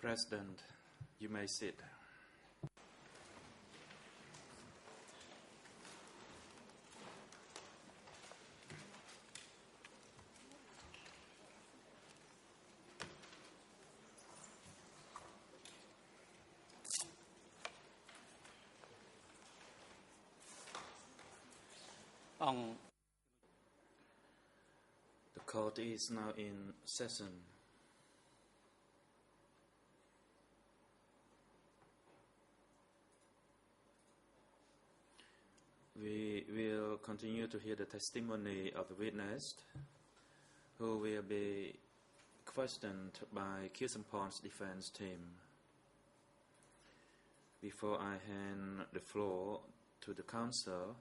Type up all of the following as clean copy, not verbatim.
President, you may sit. The court is now in session. We will continue to hear the testimony of the witness, who will be questioned by Kirsamporn's defense team. Before I hand the floor to the counsel,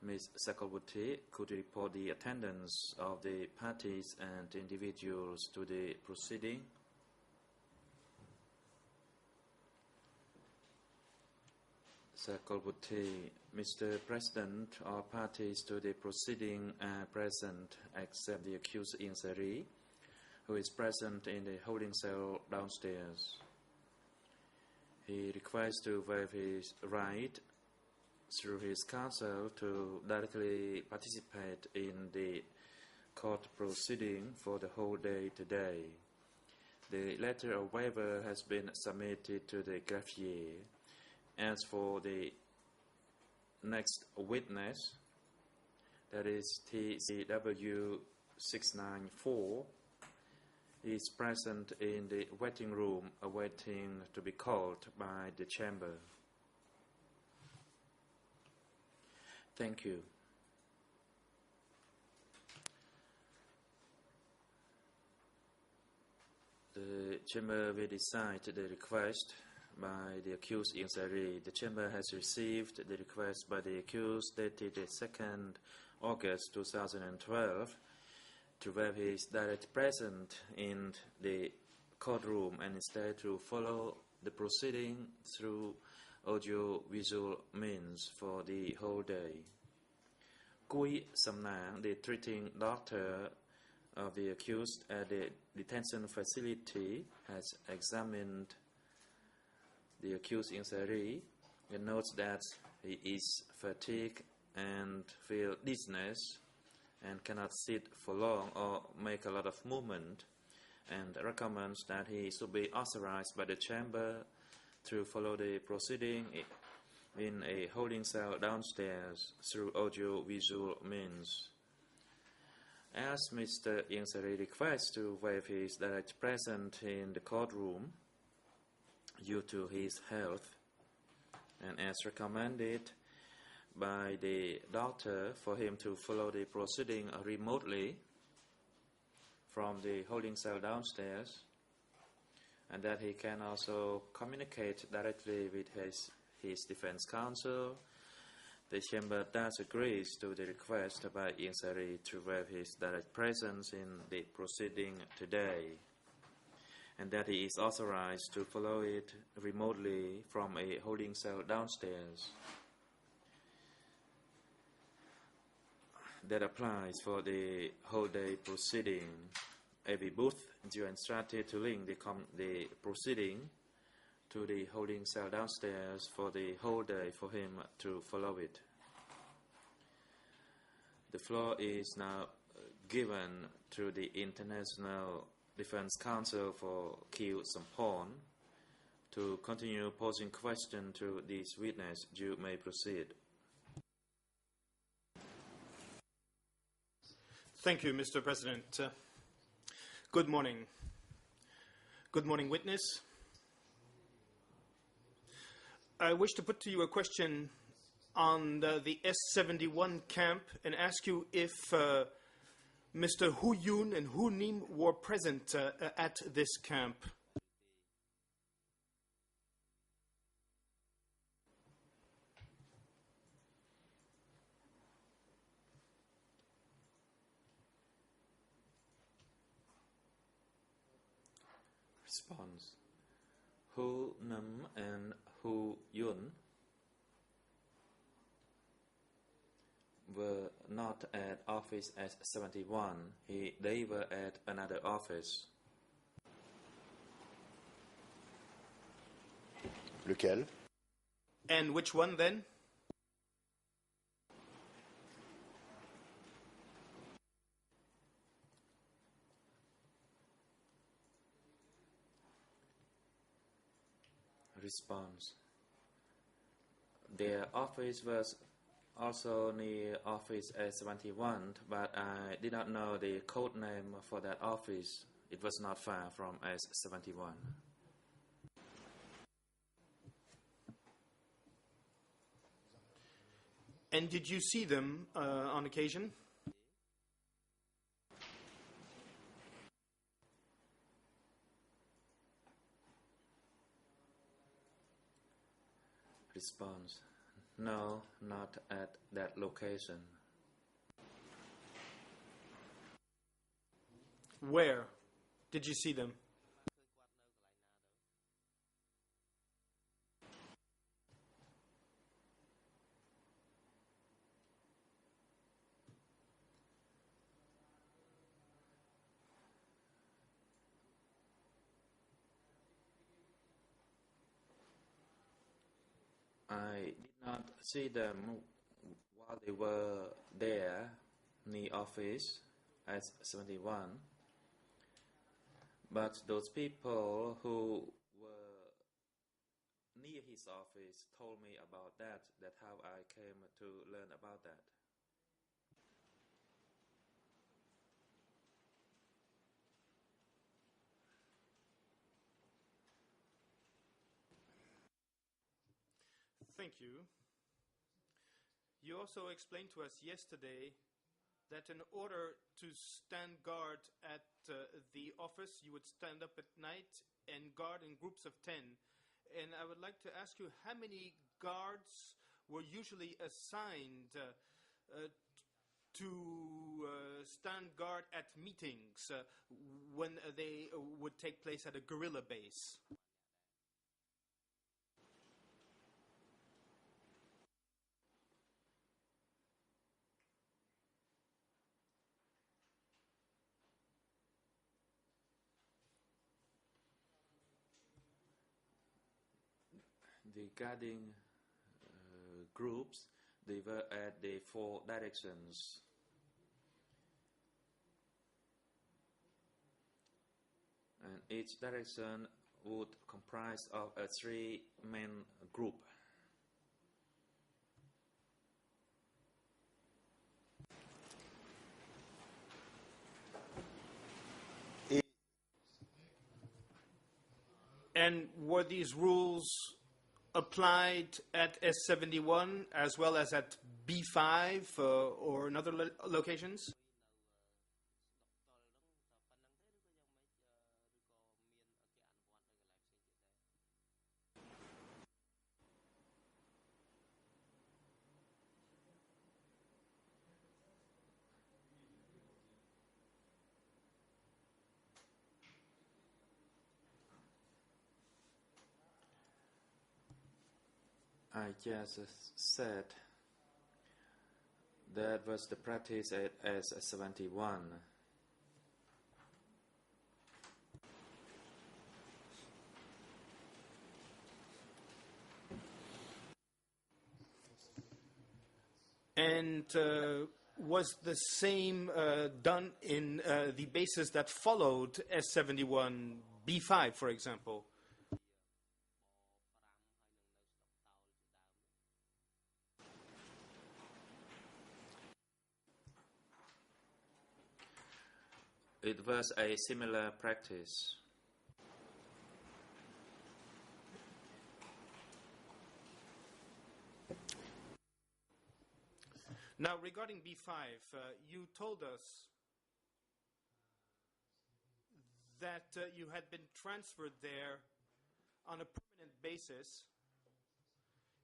Ms. Sakalwati could report the attendance of the parties and individuals to the proceeding. Sakalwati, Mr. President, all parties to the proceeding are present except the accused Insari, who is present in the holding cell downstairs. He requests to waive his right through his counsel to directly participate in the court proceeding for the whole day today. The letter of waiver has been submitted to the greffier. As for the next witness, that is TCW 694, he is present in the waiting room awaiting to be called by the chamber. Thank you. The chamber will decide the request by the accused Insari. The chamber has received the request by the accused dated 2nd August 2012 to waive his direct presence in the courtroom and instead to follow the proceeding through audio-visual means for the whole day. Kui Samnang, the treating doctor of the accused at the detention facility, has examined the accused Insari and notes that he is fatigued and feels dizziness and cannot sit for long or make a lot of movement, and recommends that he should be authorized by the chamber to follow the proceeding in a holding cell downstairs through audio-visual means. As Mr. Insari requests to waive his direct presence in the courtroom due to his health, and as recommended by the doctor for him to follow the proceeding remotely from the holding cell downstairs, and that he can also communicate directly with his defense counsel, the chamber thus agrees to the request by Insari to waive his direct presence in the proceeding today, and that he is authorized to follow it remotely from a holding cell downstairs. That applies for the whole day proceeding. Every booth is instructed to link the proceeding to the holding cell downstairs for the whole day for him to follow it. The floor is now given to the International Defense Counsel for Kirsamporn to continue posing questions to this witness. You may proceed. Thank you, Mr. President. Good morning. Good morning, witness. I wish to put to you a question on the S-71 camp and ask you if Mr. Hu Yun and Hu Nim were present at this camp. Response. Hu Nam and Hu Yun were not at office S-71. They were at another office. Lequel? And which one then? Response. Their office was also near Office S71, but I did not know the code name for that office. It was not far from S71. And did you see them on occasion? Response. No, not at that location. Where did you see them? I did not see them while they were there near office at 71, but those people who were near his office told me about that. That's how I came to learn about that. Thank you. You also explained to us yesterday that in order to stand guard at the office, you would stand up at night and guard in groups of 10. And I would like to ask you, how many guards were usually assigned to stand guard at meetings when they would take place at a guerrilla base? The guarding groups, they were at the 4 directions. And each direction would comprise of a 3-man group. And were these rules applied at S71 as well as at B5 or in other locations? I just said that was the practice at S71. And was the same done in the bases that followed S71, B5, for example? It was a similar practice. Now, regarding B5, you told us that you had been transferred there on a permanent basis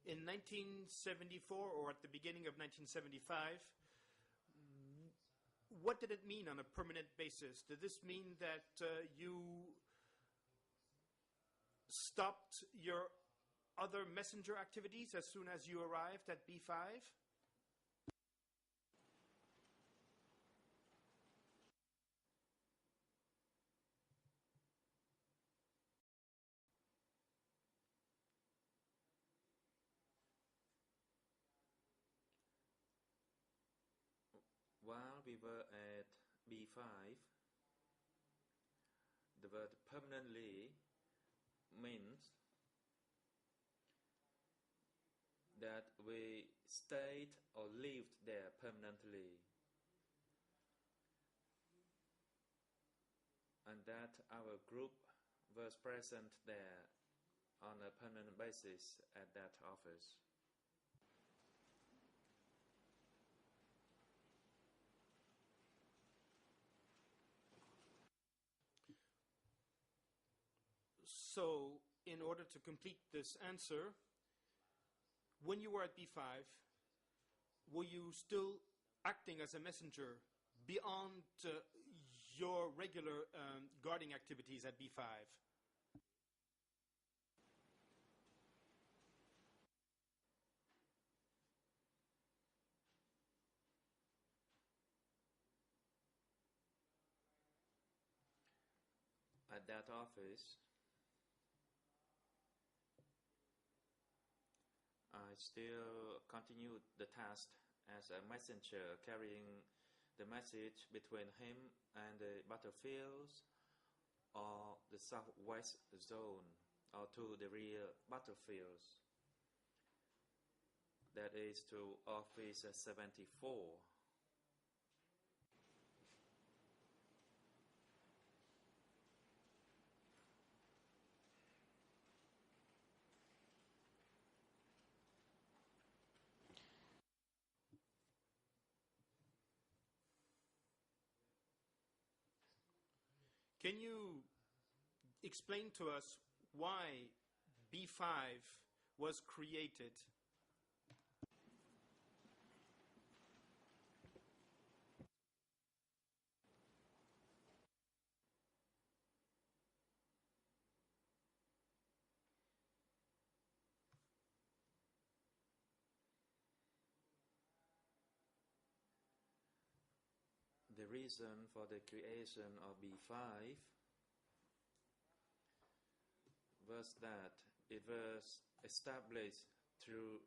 in 1974 or at the beginning of 1975. What did it mean on a permanent basis? Did this mean that you stopped your other messenger activities as soon as you arrived at B5? we were at B5, the word permanently means that we stayed or lived there permanently, and that our group was present there on a permanent basis at that office. So, in order to complete this answer, when you were at B5, were you still acting as a messenger beyond your regular guarding activities at B5? At that office, I still continued the task as a messenger, carrying the message between him and the battlefields or the southwest zone or to the real battlefields, that is to Office 74. Can you explain to us why B5 was created? The reason for the creation of B5 was that it was established to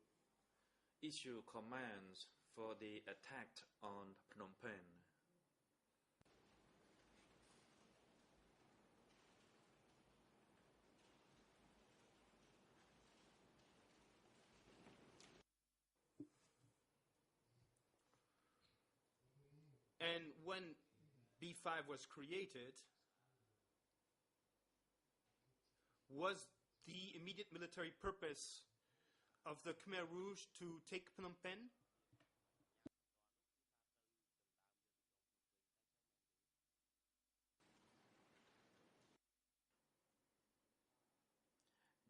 issue commands for the attack on Phnom Penh. And when B5 was created, was the immediate military purpose of the Khmer Rouge to take Phnom Penh?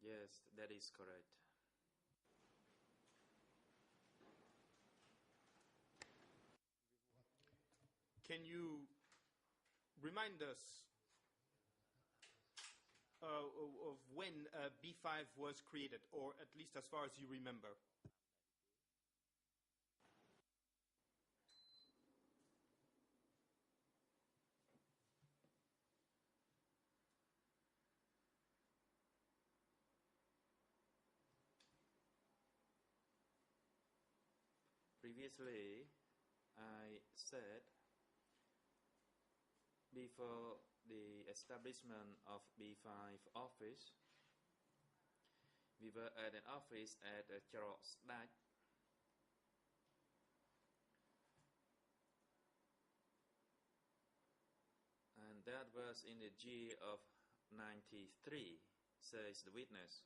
Yes, that is correct. Can you remind us of when B5 was created, or at least as far as you remember? Previously, I said before the establishment of B5 office, we were at an office at Charo Sdat, and that was in the year of 93, says the witness.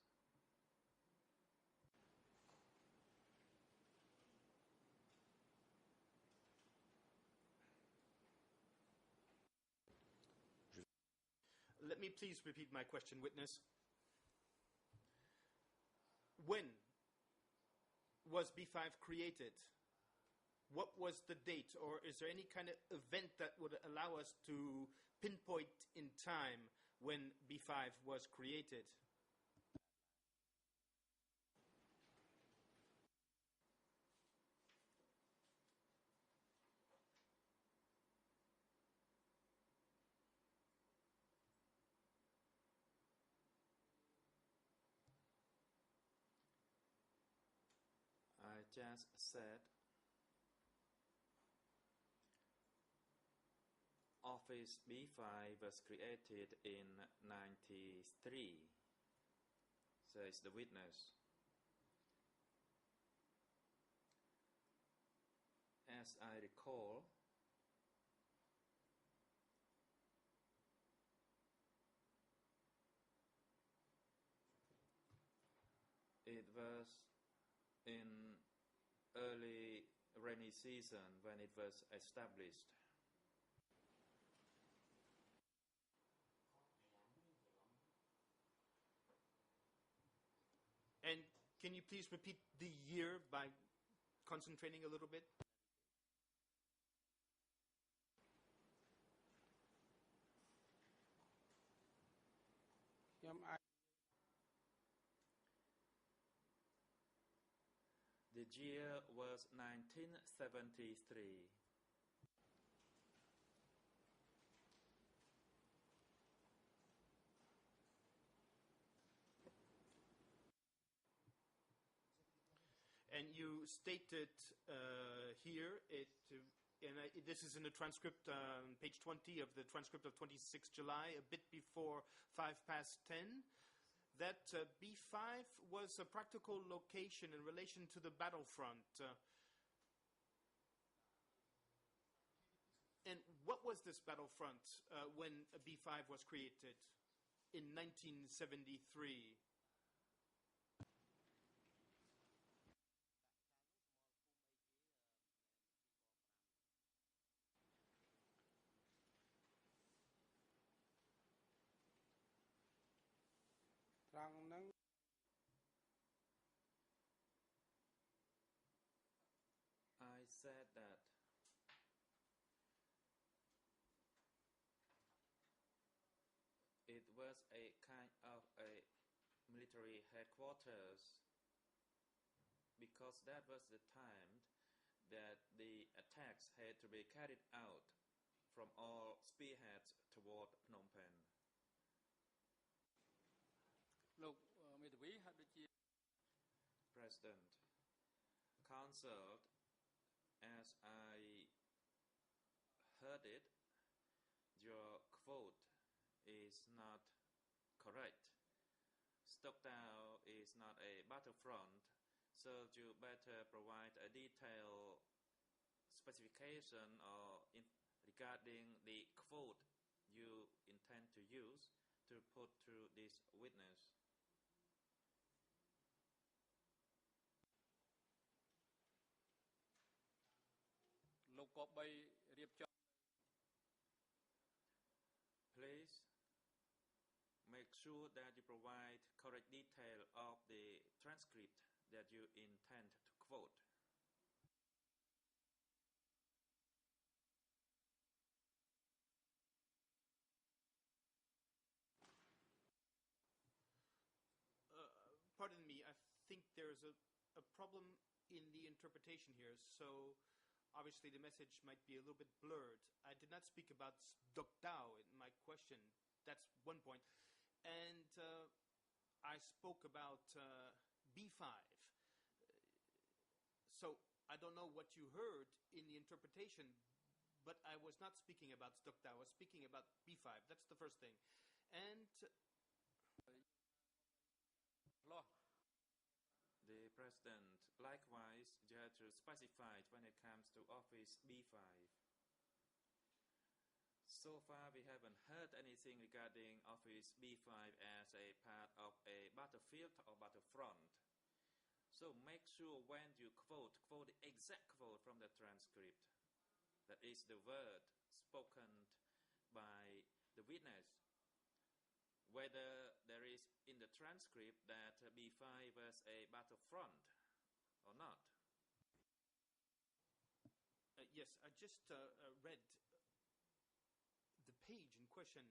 Let me please repeat my question, witness. When was B5 created? What was the date, or is there any kind of event that would allow us to pinpoint in time when B5 was created? I just said Office B5 was created in 93, says the witness. As I recall, it was in early rainy season when it was established. And can you please repeat the year by concentrating a little bit? The year was 1973. And you stated here, this is in the transcript, page 20 of the transcript of 26 July, a bit before 10:05, that B5 was a practical location in relation to the battlefront. And what was this battlefront when B5 was created in 1973? I said that it was a kind of a military headquarters because that was the time that the attacks had to be carried out from all spearheads toward Phnom Penh. President, counseled, as I heard it, your quote is not correct. Stockdown is not a battlefront, so you better provide a detailed specification regarding the quote you intend to use to put through this witness. Please make sure that you provide correct detail of the transcript that you intend to quote. Pardon me, I think there's a problem in the interpretation here, so obviously the message might be a little bit blurred. I did not speak about Dok Dao in my question. That's one point. And I spoke about B5. So I don't know what you heard in the interpretation, but I was not speaking about Dok Dao. I was speaking about B5. That's the first thing. And the President, likewise, you have to specify it when it comes to Office B5. So far, we haven't heard anything regarding Office B5 as a part of a battlefield or battlefront. So make sure when you quote the exact quote from the transcript. That is the word spoken by the witness. Whether there is in the transcript that B5 was a battlefront or not. Yes, I just read the page in question,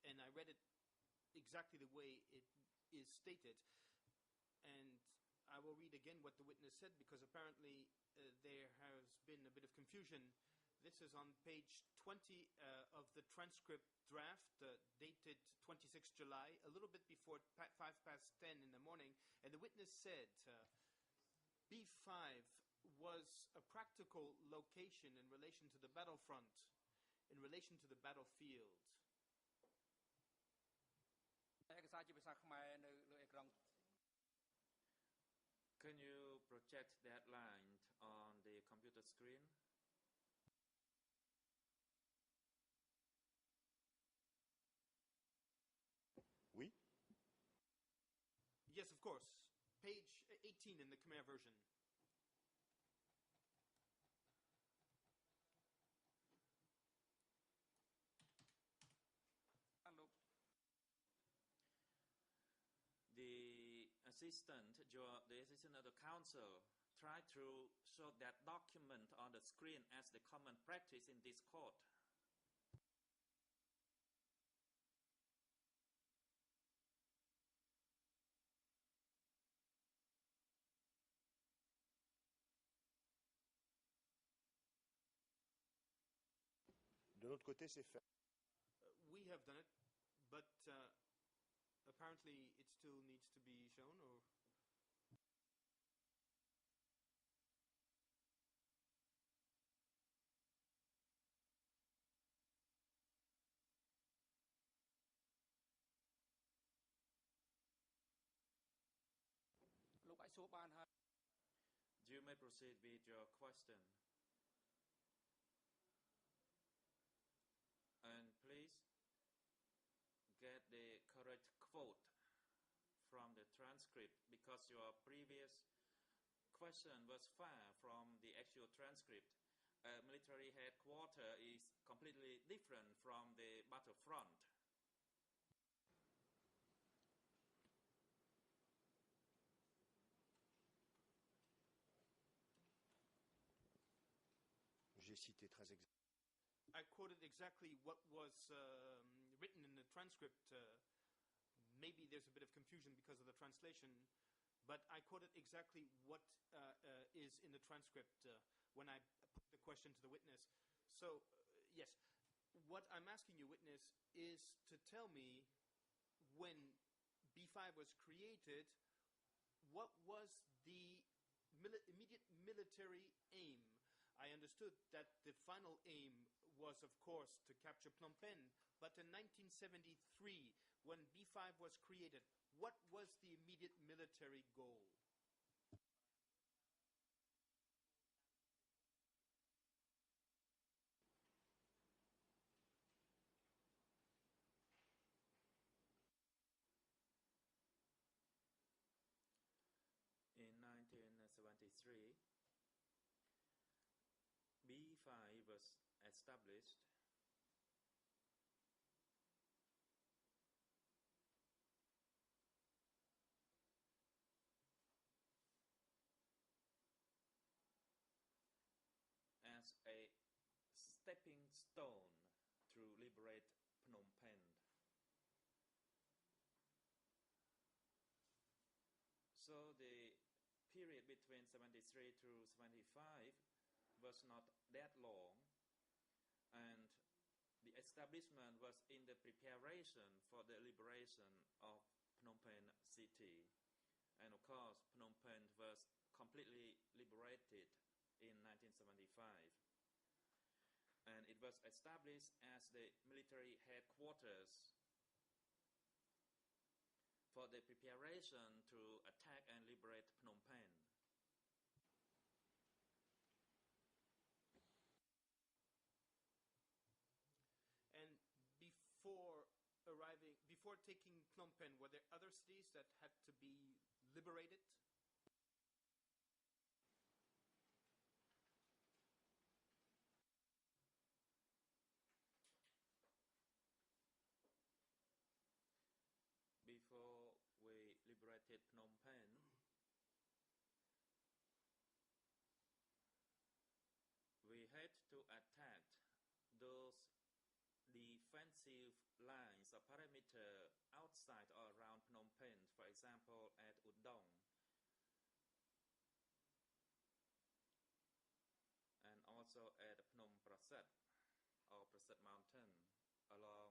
and I read it exactly the way it is stated. And I will read again what the witness said, because apparently there has been a bit of confusion. This is on page 20 of the transcript draft, dated 26 July, a little bit before 10:05 in the morning. And the witness said, B5 was a practical location in relation to the battlefront. in relation to the battlefield. ឯកសារជាភាសាខ្មែរនៅលើអេក្រង់ Can you project that line on the computer screen? Oui. Yes, of course. Page 18 in the Khmer version. The assistant of the council tried to show that document on the screen as the common practice in this court. De notre côté, c'est fait. We have done it, but apparently it still needs to be shown, or... You may proceed with your question. And please get the correct quote from the transcript, because your previous question was far from the actual transcript. A military headquarters is completely different from the battlefront. J'ai cité très exactement. I quoted exactly what was written in the transcript. Maybe there's a bit of confusion because of the translation, but I quoted exactly what is in the transcript when I put the question to the witness. So, yes, what I'm asking you, witness, is to tell me when B5 was created, what was the immediate military aim? I understood that the final aim was, of course, to capture Phnom Penh. But in 1973, when B5 was created, what was the immediate military goal? In 1973, B5 was established as a stepping stone to liberate Phnom Penh. So the period between 73 to 75 was not that long, and the establishment was in the preparation for the liberation of Phnom Penh city. And of course, Phnom Penh was completely liberated in 1975. And it was established as the military headquarters for the preparation to attack and liberate Phnom Penh. And before taking Phnom Penh, were there other cities that had to be liberated? Before we liberated Phnom Penh, we had to attack those defensive lines or perimeter outside or around Phnom Penh, for example, at Udong and also at Phnom Prasad or Prasad Mountain, along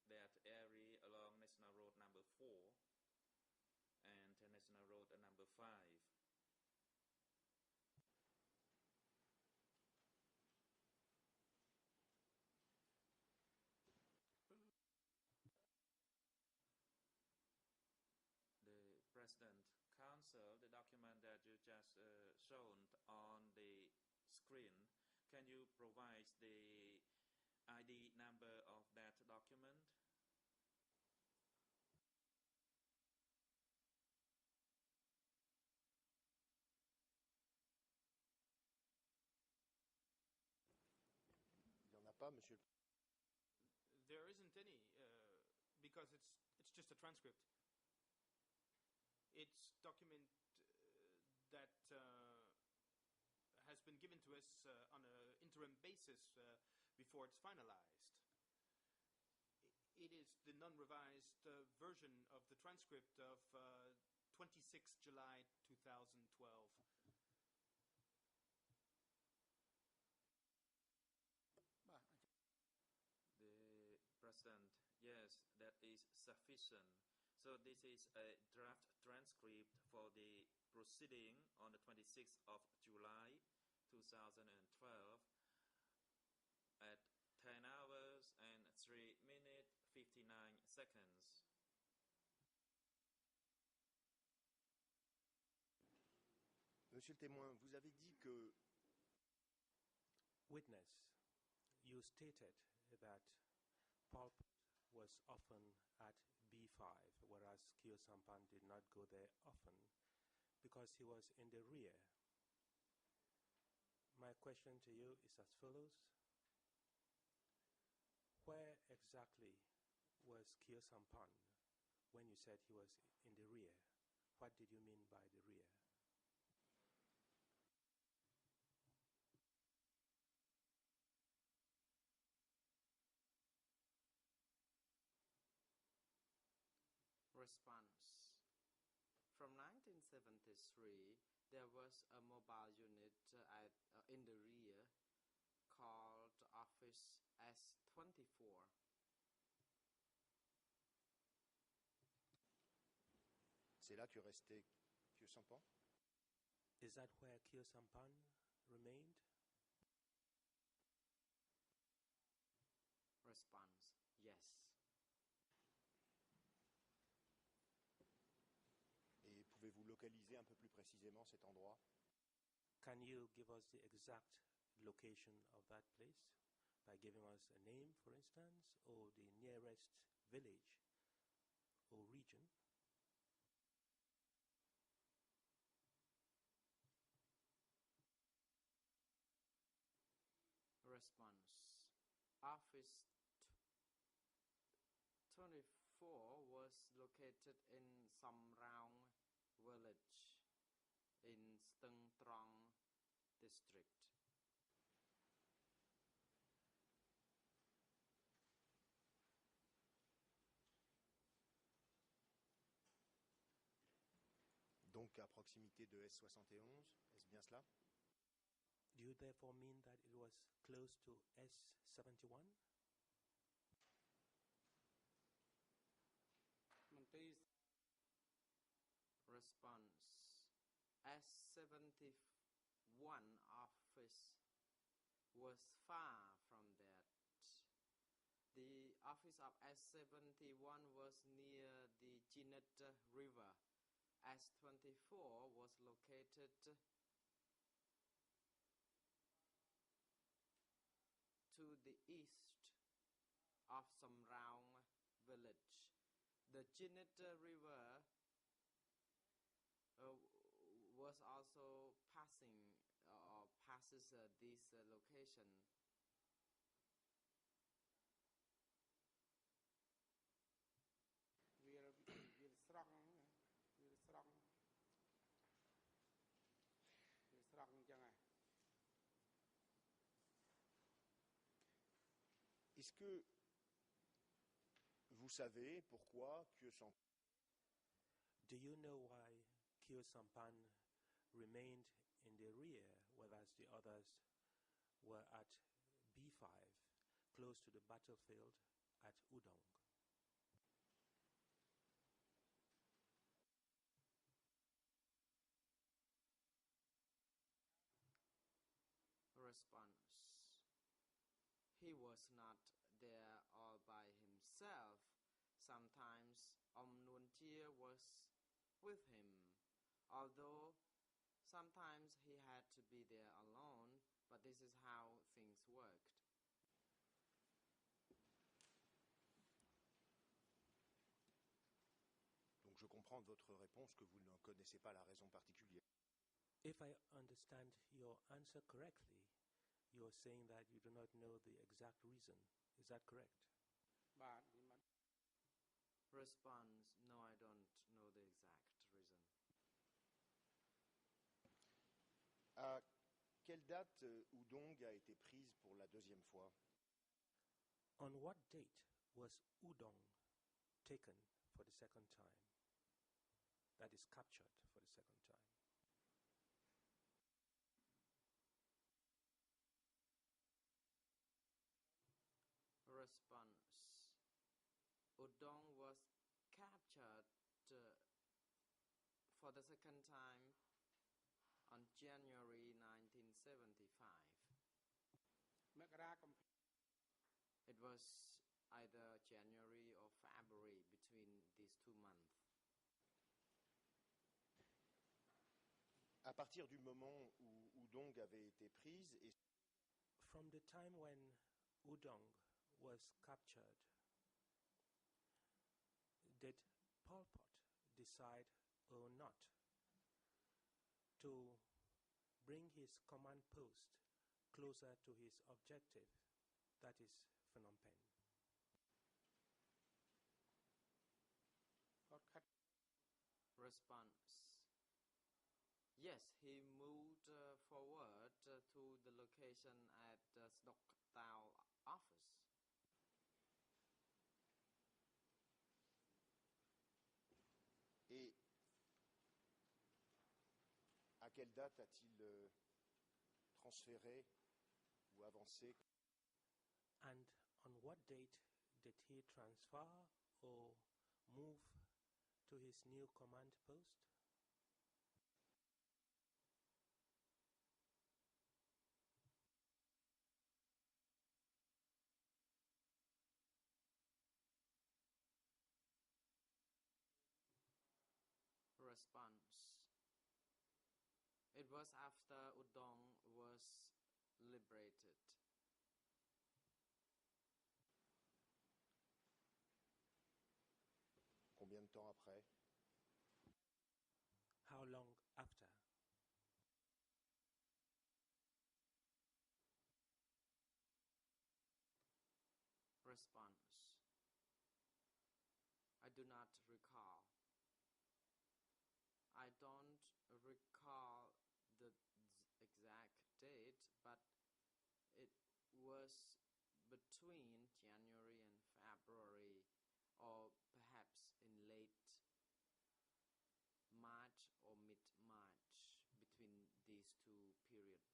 that area, along National Road number 4 and National Road number 5. President Council, the document that you just shown on the screen, can you provide the ID number of that document? Il n'y en a pas, Monsieur le There isn't any, because it's just a transcript. It's document that has been given to us on an interim basis before it's finalized. It is the non-revised version of the transcript of 26 July 2012. The President, yes, that is sufficient. So this is a draft transcript for the proceeding on the 26th of July 2012 at 10 hours and 3 minutes 59 seconds. Monsieur le témoin, vous avez dit que Witness, you stated that Pol Pot was often at B5, whereas Kyo Sampan did not go there often because he was in the rear. My question to you is as follows. Where exactly was Kyo Sampan when you said he was in the rear? What did you mean by the rear? Response. From 1973, there was a mobile unit in the rear called Office S24. c'est là que restait Kyo Sampan. Is that where Kyo Sampan remained? Response. Yes. Et pouvez-vous localiser un peu plus précisément cet endroit? Can you give us the exact location of that place by giving us a name, for instance, or the nearest village or region? Response. Office 24 was located in Samraung village in Steng Trong district. Donc à proximité de S71, est-ce bien cela? Do you therefore mean that it was close to S71? មន្ទីរ Response. S71 office was far from that. The office of S71 was near the Jinet River. S24 was located to the east of Samraung village. The Jinet River was also passing or passes this location.វាស្រង់អញ្ចឹងហ៎ Est-ce que vous savez pourquoi Kyo Sampan Do you know why Kyo Sampan remained in the rear, whereas the others were at B5, close to the battlefield at Udong? Response. He was not there all by himself. Sometimes Nuon Chia was with him, although sometimes he had to be there alone, but this is how things worked. Donc je comprends de votre réponse que vous ne connaissez pas la raison particulière. If I understand your answer correctly, you're saying that you do not know the exact reason. Is that correct? បាទនិមត្ត Response: No, I don't know the exact reason. À quelle date Oudong a été prise pour la deuxième fois? On what date was Udong taken for the second time? That is captured for the second time. Response: Udong was captured for the second time on January 1975. មករាកុម្ភៈ It was either January or February, between these 2 months. À partir du moment où Oudong avait été prise, et From the time when Udong was captured, did Pol Pot decide or not to bring his command post closer to his objective, that is Phnom Penh? គាត់ខិត Response: Yes, he moved forward to the location at the Sdok Tao office. et à quelle date a-t-il transféré ou avancé? And on what date did he transfer or move to his new command post? Response: It was after Udong was liberated. Combien de temps après? How long after? Response: I do not recall. I don't recall the exact date, but it was between January and February, or perhaps in late March or mid-March, between these 2 periods.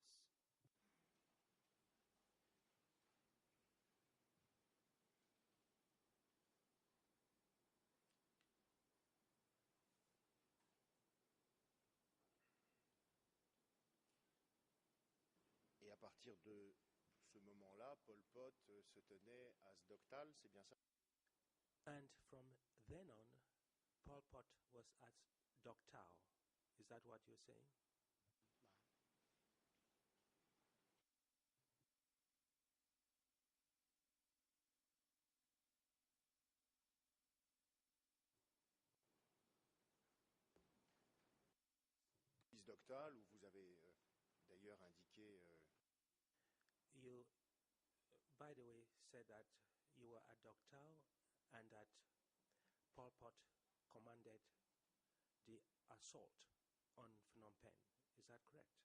Et à partir de ce moment-là, Pol Pot se tenait à Sdoktal, c'est bien ça? And from then on, Pol Pot was at Dok Tao. Is that what you're saying? បាទ Sdoktal, où vous avez d'ailleurs indiqué You, by the way, said that you were at Dok Tao and that Pol Pot commanded the assault on Phnom Penh. Is that correct?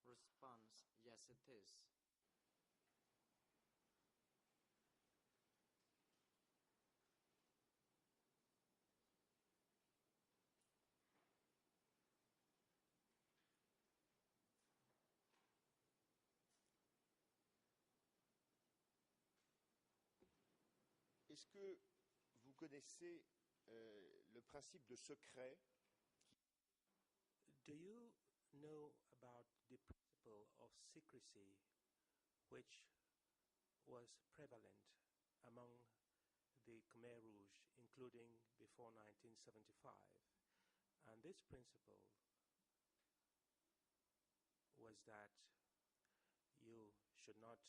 Response: Yes, it is. Est-ce que vous connaissez le principe de secret? Do you know about the principle of secrecy which was prevalent among the the Khmer Rouge, including before 1975. And this principle was that you should not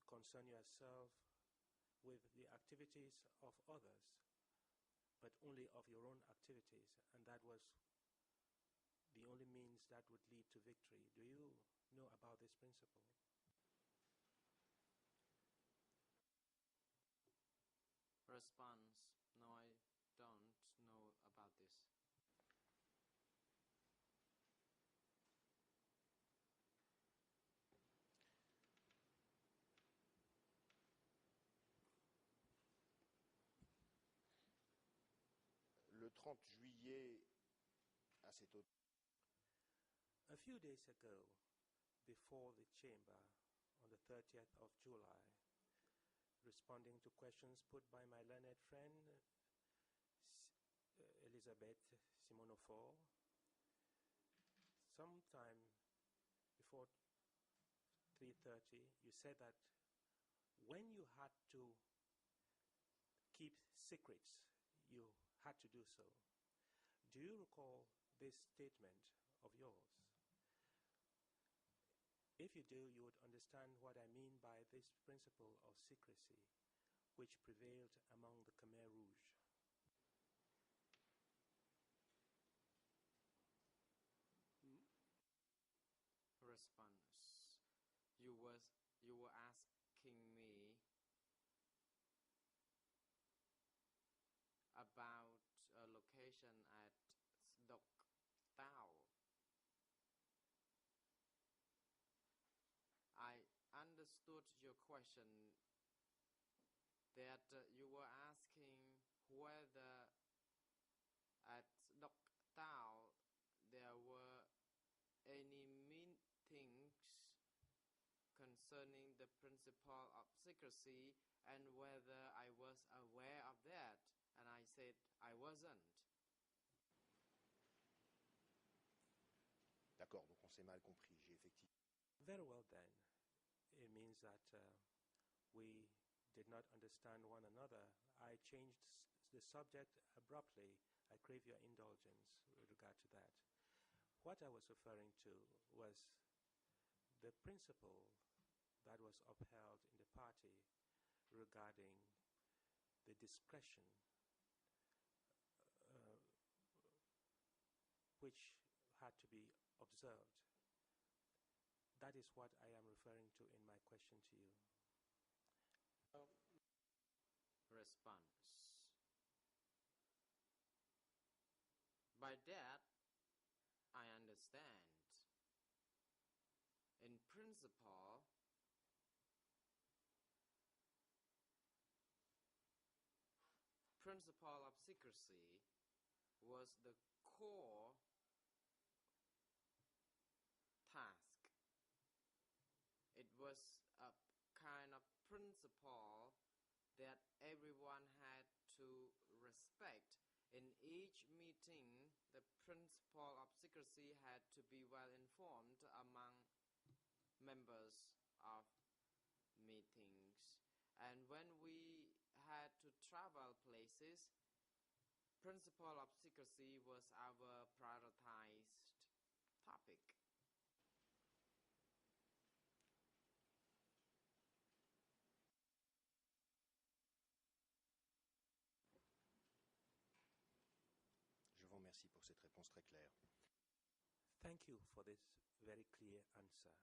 concern yourself with the activities of others, but only of your own activities, and that was the only means that would lead to victory. Do you know about this principle? Response: no, I don't know about this. Le 30 juillet, à cette automne, A few days ago, before the chamber, on the 30th of July, responding to questions put by my learned friend Elizabeth Simonofor, sometime before 3:30, you said that when you had to keep secrets, you had to do so. Do you recall this statement of yours? If you do, you would understand what I mean by this principle of secrecy, which prevailed among the Khmer Rouge. Response: you were asking me about a location at Dok Tao. I understood your question that you were asking whether at Dok Tao there were any meetings concerning the principle of secrecy and whether I was aware of that. And I said I wasn't. d'accord, donc on s'est mal compris. J'ai effectivement. Very well then. It means that we did not understand one another. I changed the subject abruptly. I crave your indulgence with regard to that. What I was referring to was the principle that was upheld in the party regarding the discretion which had to be observed. That is what I am referring to in my question to you. Response: by that, I understand. In principle, principle of secrecy was the core task. It was a kind of principle that everyone had to respect. In each meeting, the principle of secrecy had to be well informed among members of meetings. And when we had to travel places, principle of secrecy was our prioritized topic. Je vous remercie pour cette réponse très claire. Thank you for this very clear answer.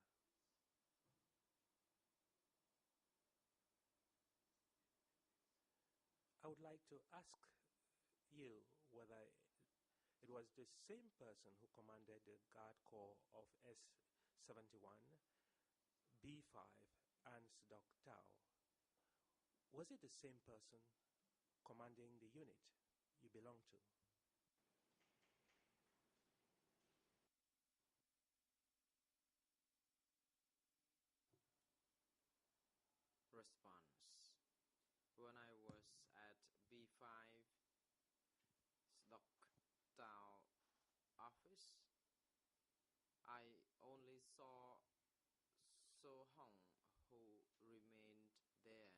I would like to ask you whether it was the same person who commanded the Guard Corps of S-71, B-5, and Dok Tao. Was it the same person commanding the unit you belong to? Response: when I was at B5 Dok Tao office, I only saw So Hong, who remained there.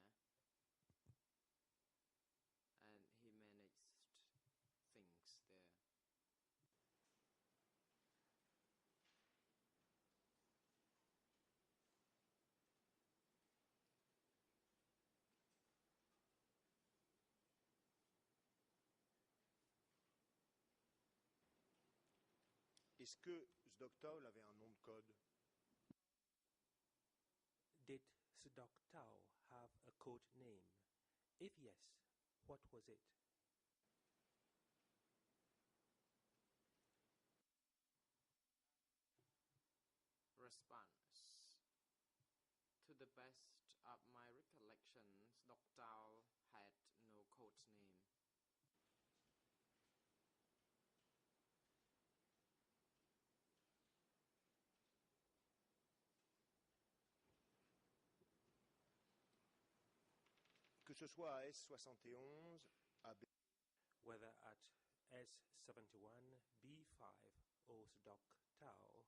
Est-ce que Sdoktal avait un nom de code? Did Sdoktal have a code name? If yes, what was it? Response. To the best of my recollection, Sdoktal had no code name. Que ce soit à S71, à B... Whether at S71, B5, or Sdoktal,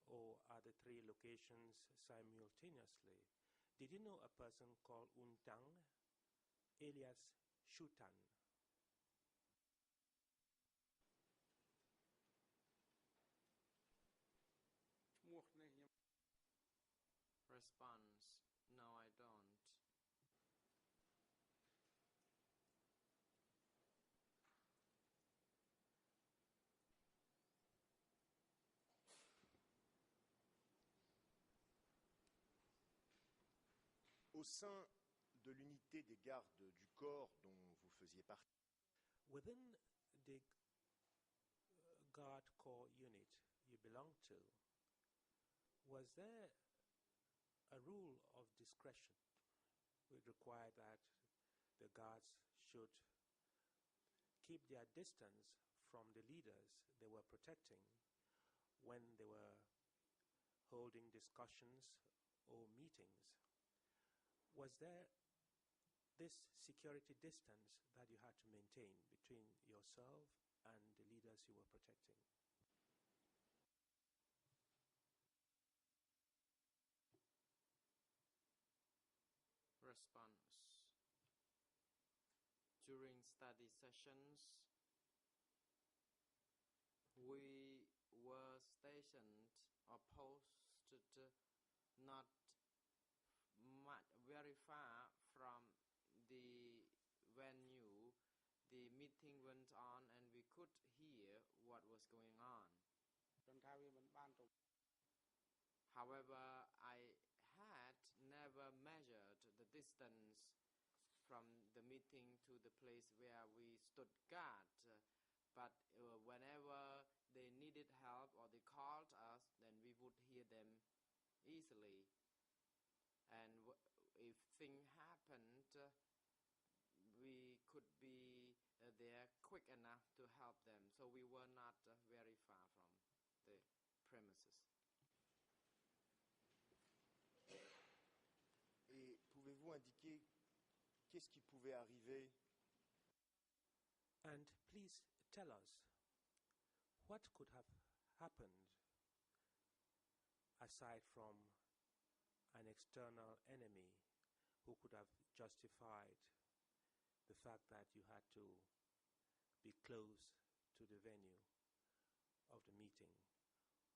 or at the three locations simultaneously, did you know a person called Untang, alias Shutan? Response. No, I don't. Au sein de l'unité des gardes du corps dont vous faisiez partie, Within the Guard Corps unit you belong to, was there a rule of discretion which required that the guards should keep their distance from the leaders they were protecting when they were holding discussions or meetings? Was there this security distance that you had to maintain between yourself and the leaders you were protecting? Response. During study sessions, we were stationed or posted not very far from the venue the meeting went on, and we could hear what was going on. However, I had never measured the distance from the meeting to the place where we stood guard, but whenever they needed help or they called us, then we would hear them easily. And if things happened, we could be there quick enough to help them. So we were not very far from the premises. et pouvez-vous indiquer qu'est-ce qui pouvait arriver? And please tell us, what could have happened aside from an external enemy who could have justified the fact that you had to be close to the venue of the meeting?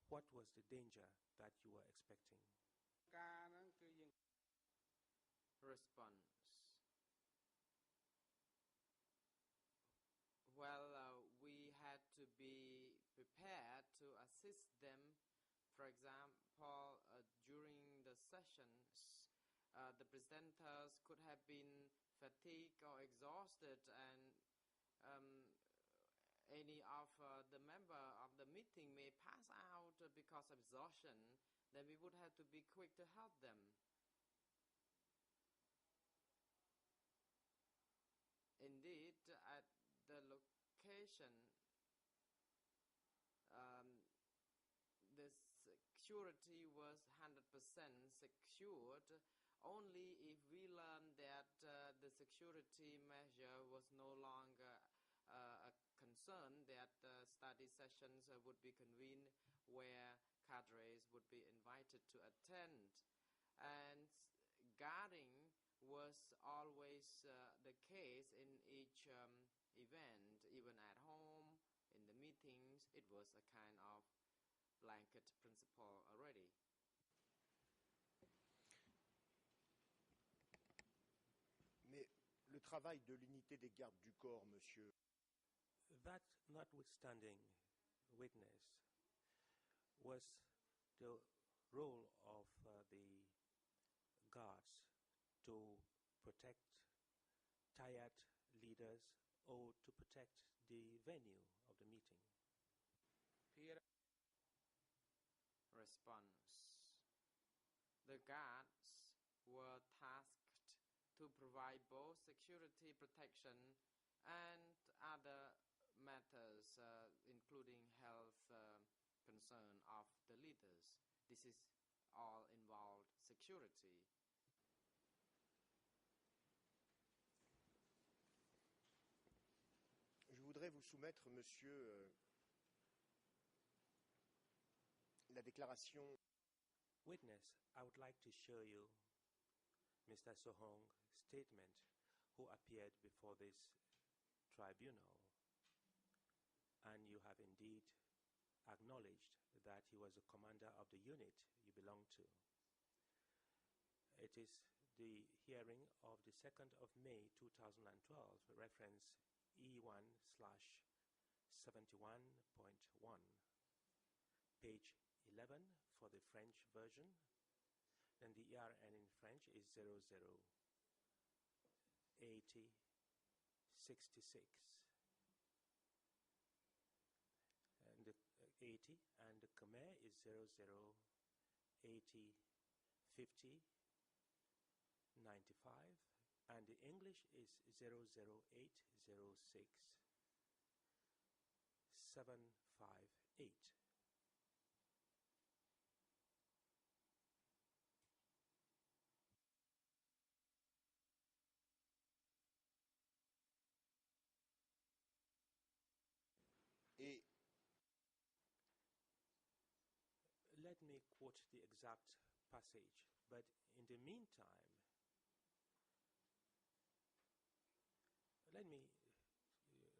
What was the danger that you were expecting? Response. Well, we had to be prepared to assist them. For example, during the sessions, the presenters could have been fatigued or exhausted, and any of the member of the meeting may pass out because of exhaustion. Then we would have to be quick to help them. Indeed, at the location, the security was 100% secured. Only if we learned that the security measure was no longer a concern, that study sessions would be convened where cadres would be invited to attend. And guarding was always the case in each event, even at home, in the meetings. It was a kind of blanket principle already. Mais le travail de l'unité des gardes du corps, monsieur, That notwithstanding, witness, was the role of the guards to protect tired leaders or to protect the venue of the meeting? Response. The guards were tasked to provide both security protection and other matters, including health concern of the leaders. This is all involved security. Je voudrais vous soumettre, monsieur, la déclaration. Witness, I would like to show you Mr. Sohong's statement, who appeared before this tribunal, and you have indeed acknowledged that he was a commander of the unit you belong to. It is the hearing of the 2nd of May 2012, reference E1/71.1, page 11 for the French version, and the ERN in French is 008066. And the 80, and the Khmer is 00805095, and the English is 00806758. Et let me quote the exact passage, but in the meantime, let me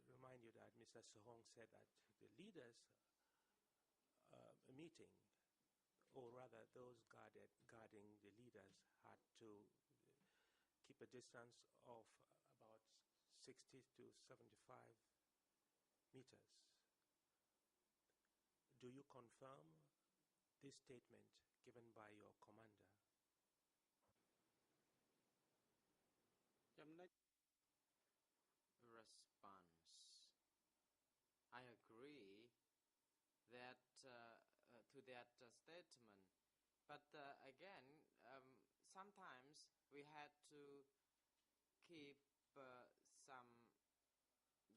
remind you that Mr. Sohong said that the leaders' meeting, or rather those guarding the leaders, had to keep a distance of about 60 to 75 meters. Do you confirm this statement given by your commander? Response. I agree that to that statement, but again, sometimes we had to keep some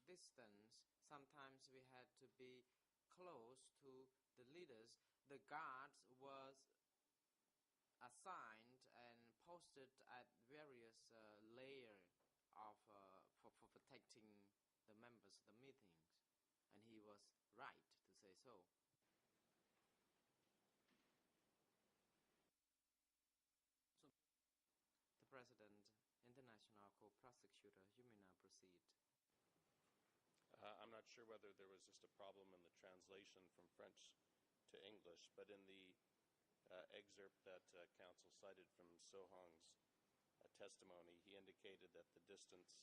distance. Sometimes we had to be close to the leaders. The guards was assigned and posted at various layers of for protecting the members of the meetings, and he was right to say so. The President, International Co-Prosecutor, you may now proceed. I'm not sure whether there was just a problem in the translation from French to English, but in the excerpt that counsel cited from Sohong's testimony, he indicated that the distance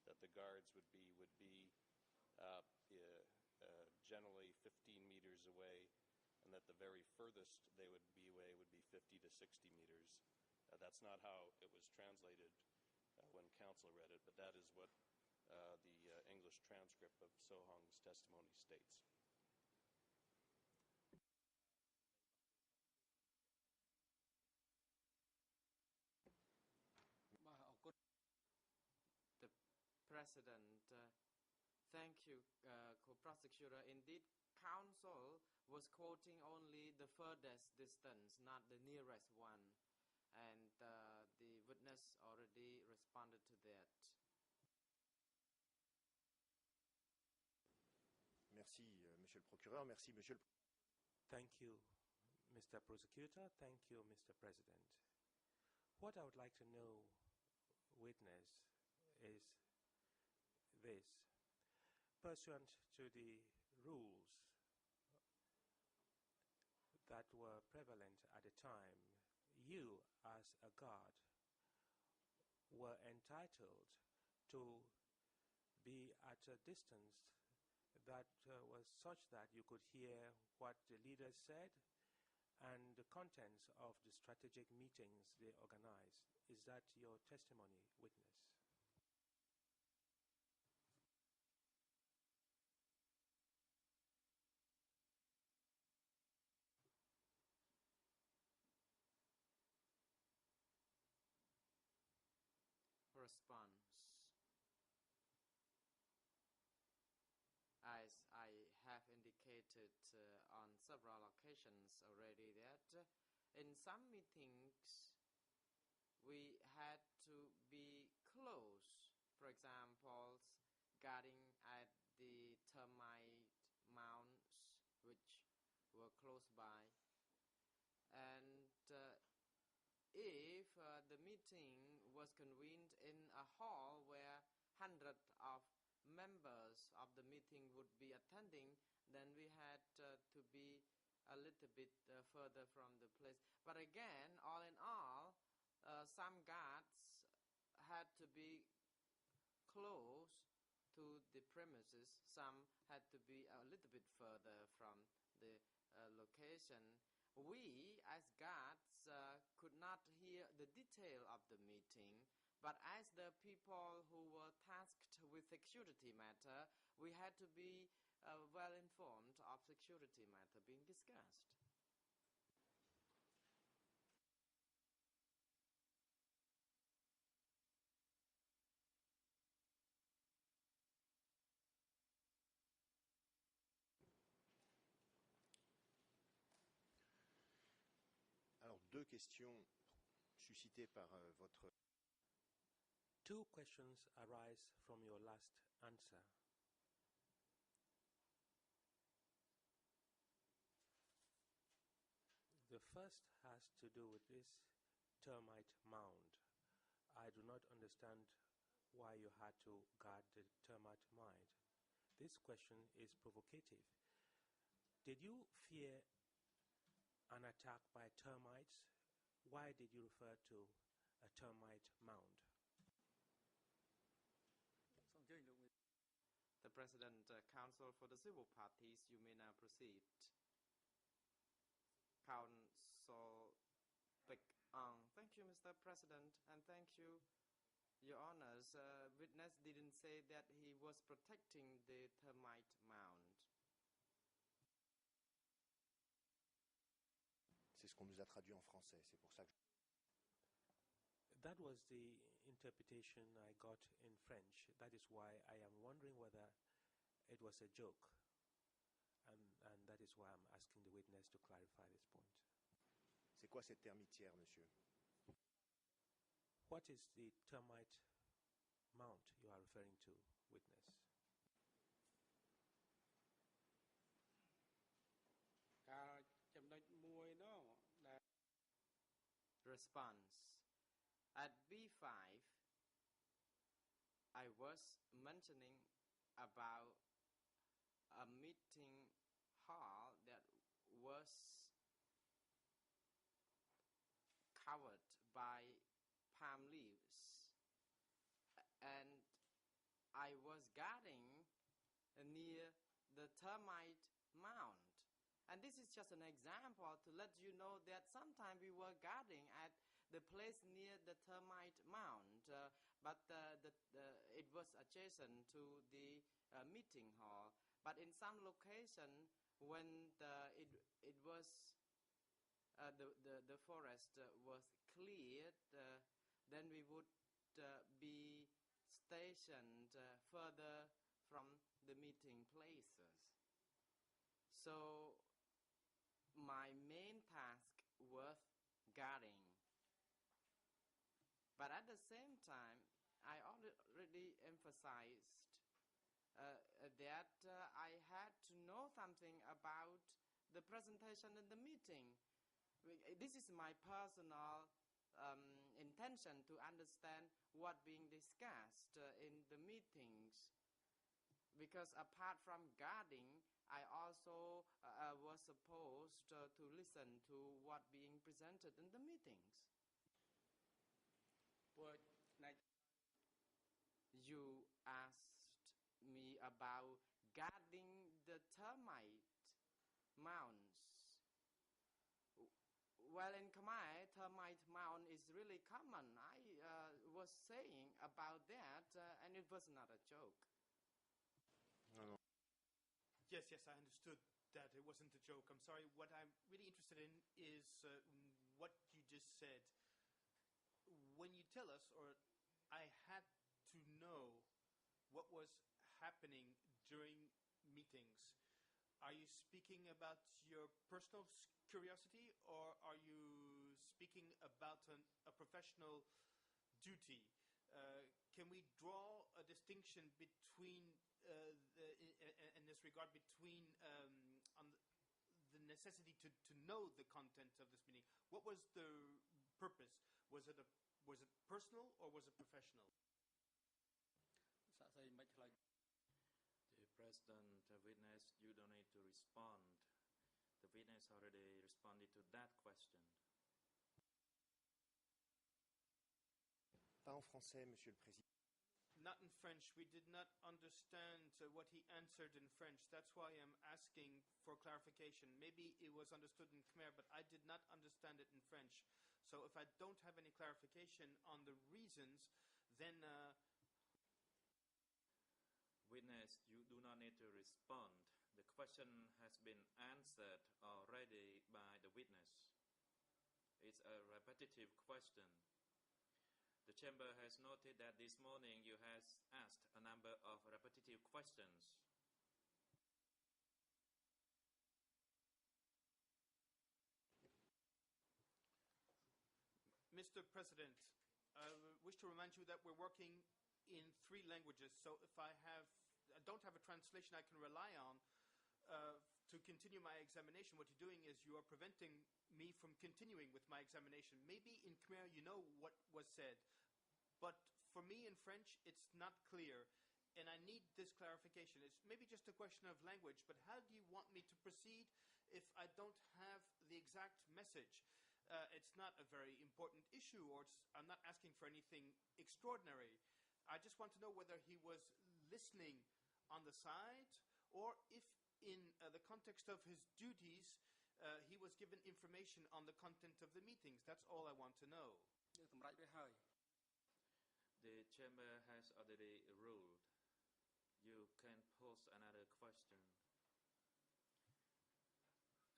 that the guards would be generally 15 meters away, and that the very furthest they would be away would be 50 to 60 meters. That's not how it was translated when counsel read it, but that is what the English transcript of Sohong's testimony states. The President, thank you, Co-Prosecutor. Indeed, counsel was quoting only the furthest distance, not the nearest one, and the witness already responded to that. Merci, Monsieur le Procureur. Merci, Monsieur le... Thank you, Mr. Prosecutor. Thank you, Mr. President. What I would like to know, witness, is this. Pursuant to the rules that were prevalent at the time, you, as a guard, were entitled to be at a distance that was such that you could hear what the leaders said and the contents of the strategic meetings they organized. Is that your testimony, witness? Response. As I have indicated on several occasions already, that in some meetings we had to be close. For example, guarding at the termite mounds which were close by. And if the meeting was convened in a hall where hundreds of members of the meeting would be attending, then we had to be a little bit further from the place. But again, all in all, some guards had to be close to the premises. Some had to be a little bit further from the location. We, as guards, could not hear the detail of the meeting, but as the people who were tasked with security matter, we had to be well informed of security matter being discussed. Alors, deux questions suscitées par votre... Two questions arise from your last answer. The first has to do with this termite mound. I do not understand why you had to guard the termite mound. This question is provocative. Did you fear an attack by termites? Why did you refer to a termite mound? The President, Counsel for the Civil Parties, you may now proceed. Counsel Pick on. Thank you, Mr. President, and thank you, Your Honors. Witness didn't say that he was protecting the termite mound. C'est ce qu'on nous a traduit en français, c'est pour ça que... That was the interpretation I got in French. That is why I am wondering whether it was a joke. And that is why I'm asking the witness to clarify this point. C'est quoi cette termitière, monsieur? What is the termite mound you are referring to, witness? Response. At B5, I was mentioning about a meeting hall that was covered by palm leaves, and I was guarding near the termite mound. And this is just an example to let you know that sometimes we were guarding at the place near the termite mound, but it was adjacent to the meeting hall. But in some location, when it was the forest was cleared, then we would be stationed further from the meeting places. So my main task was guarding. But at the same time, I already emphasized that I had to know something about the presentation in the meeting. This is my personal intention to understand what being discussed in the meetings. Because apart from guarding, I also was supposed to listen to what being presented in the meetings. You asked me about regarding the termite mounds. Well, in Khmer, termite mound is really common. I was saying about that, and it was not a joke. Yes, I understood that it wasn't a joke. I'm sorry. What I'm really interested in is what you just said. When you tell us, or I had to know what was happening during meetings, are you speaking about your personal curiosity, or are you speaking about a professional duty? Can we draw a distinction between, in this regard, between on the necessity to know the content of this meeting? What was the purpose? Was it personal or was it professional? The President, witness, you don't need to respond. The witness already responded to that question. Pas en français, Monsieur le Président. Not in French. We did not understand what he answered in French. That's why I'm asking for clarification. Maybe it was understood in Khmer, but I did not understand it in French. So if I don't have any clarification on the reasons, then... Witness, you do not need to respond. The question has been answered already by the witness. It's a repetitive question. The chamber has noted that this morning you have asked a number of repetitive questions. Mr. President, I wish to remind you that we're working in 3 languages, so if I don't have a translation I can rely on to continue my examination, what you're doing is you are preventing me from continuing with my examination. Maybe in Khmer you know what was said, but for me in French it's not clear, and I need this clarification. It's maybe just a question of language, but how do you want me to proceed if I don't have the exact message? It's not a very important issue, or I'm not asking for anything extraordinary. I just want to know whether he was listening on the side, or if in the context of his duties, he was given information on the content of the meetings. That's all I want to know. The chamber has already ruled. You can pose another question.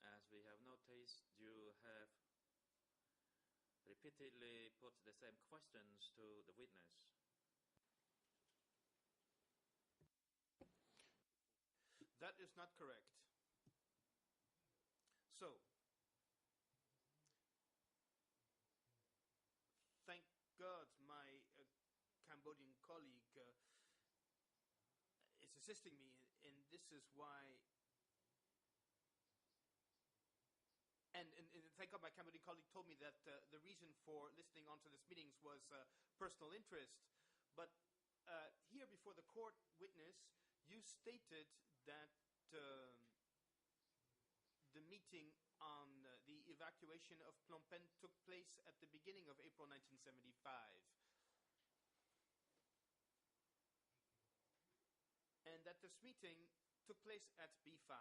As we have noticed, you have repeatedly put the same questions to the witness. That is not correct. So, thank God my Cambodian colleague is assisting me, and this is why... And thank God my Cambodian colleague told me that the reason for listening onto these meetings was personal interest. But here before the court witness, you stated that the meeting on the evacuation of Phnom Penh took place at the beginning of April 1975. And that this meeting took place at B5.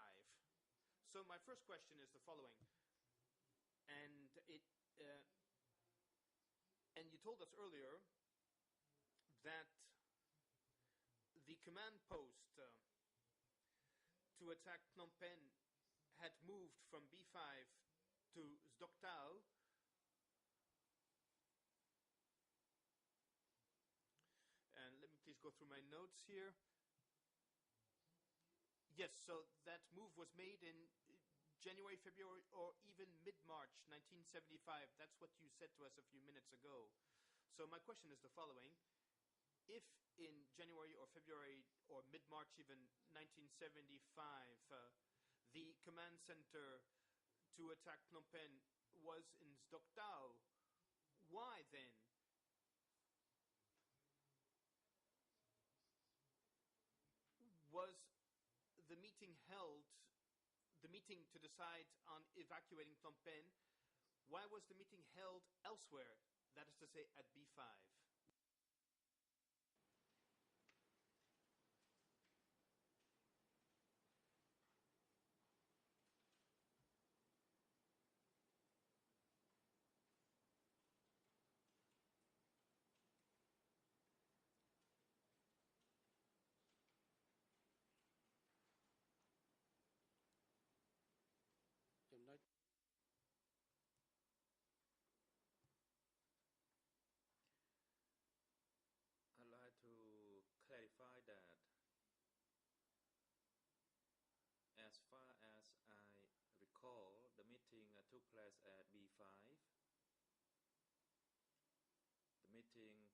So my first question is the following. And you told us earlier that the command post to attack Phnom Penh had moved from B5 to Sdoktal. And let me please go through my notes here. Yes, so that move was made in January, February, or even mid-March 1975. That's what you said to us a few minutes ago. So my question is the following. If in January or February or mid-March even 1975, the command center to attack Phnom Penh was in Sdoktal, why then was the meeting held, the meeting to decide on evacuating Phnom Penh, why was the meeting held elsewhere, that is to say at B5?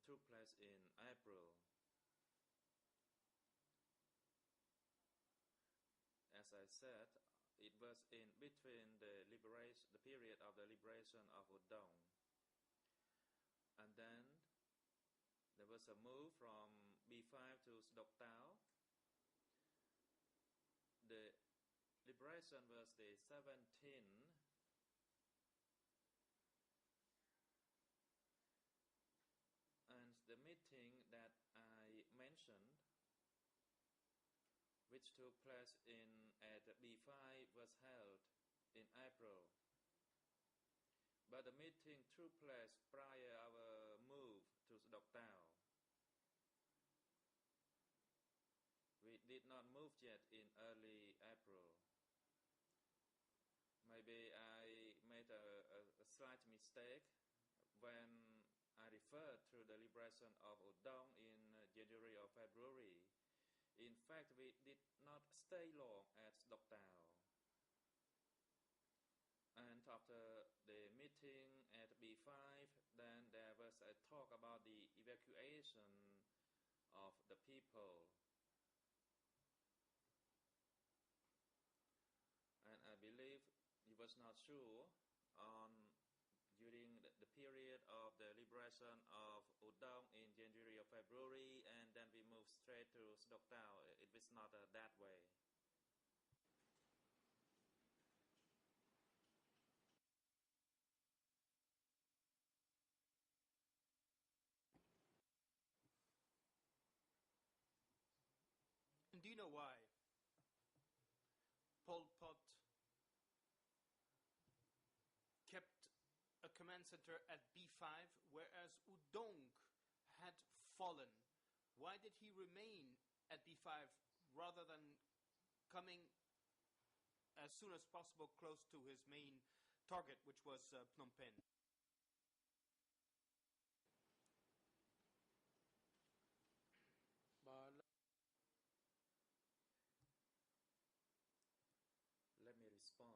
took place in April. As I said, it was in between the period of the liberation of Udong. And then there was a move from B5 to Sdok Tao. The liberation was the 17th. And the meeting that I mentioned, which took place at B5, was held in April. But the meeting took place prior our move to Sdok Tao. We did not move yet in early April. Maybe I made a slight mistake when I referred to the liberation of Udong in January or February. In fact, we did not stay long at Sdok Tao. And after the meeting at B5, then there was a talk about the evacuation of the people. And I believe he was not sure during the period of the liberation of Udong in January or February, and then we moved straight to Sdok Tao. It was not that way. And do you know why Pol Pot kept a command center at B5, whereas Udong had fallen? Why did he remain at B5 rather than coming as soon as possible close to his main target, which was Phnom Penh? Let me respond.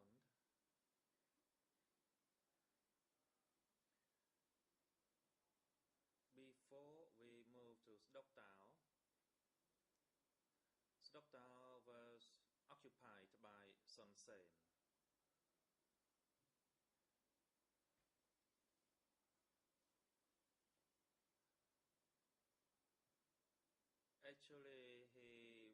Before we moved to Sdok Tao, Sdok Tao was occupied by Son Sen. Actually, he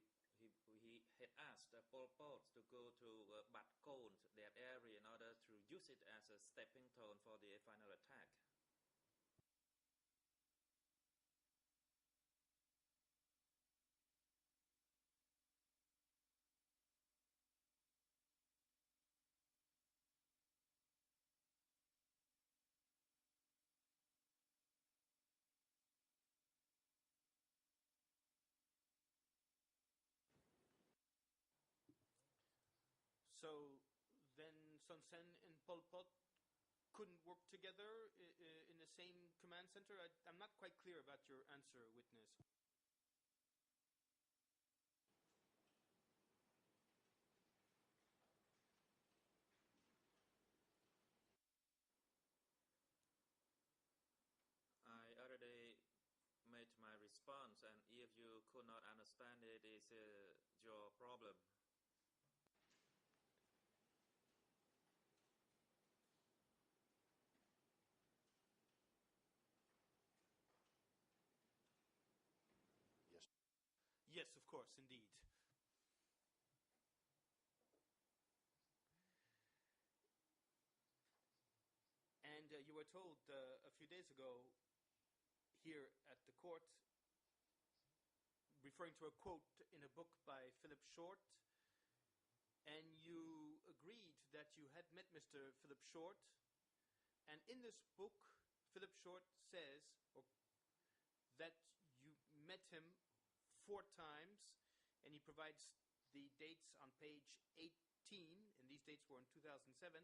had asked Pol Pot to go to Bat Kon, that area, in order to use it as a stepping stone for the final attack. So then Son Sen and Pol Pot couldn't work together in the same command center? I'm not quite clear about your answer, witness. I already made my response, and if you could not understand it, it's your problem. Yes. Yes, of course, indeed. And you were told a few days ago here at the court, referring to a quote in a book by Philip Short, and you agreed that you had met Mr. Philip Short, and in this book, Philip Short says that you met him 4 times, and he provides the dates on page 18, and these dates were in 2007.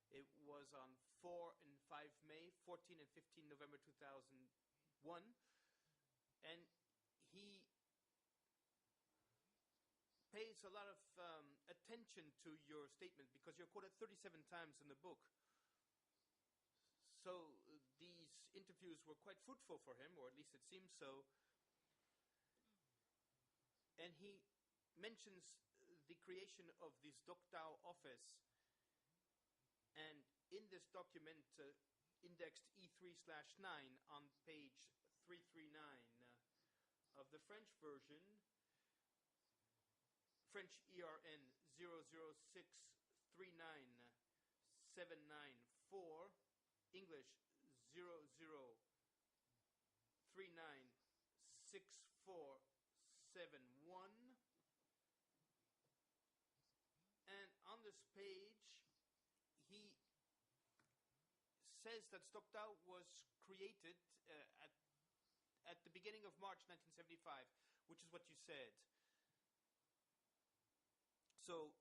It was on 4 and 5 May, 14 and 15 November 2001, and he pays a lot of attention to your statement because you're quoted 37 times in the book. So these interviews interviews were quite fruitful for him, or at least it seems so. And he mentions the creation of this Doctau office. And in this document, indexed E3/9 on page 339 of the French version, French ERN 006397994, English 00396471. And on this page, he says that Doctau was created at the beginning of March 1975, which is what you said. So,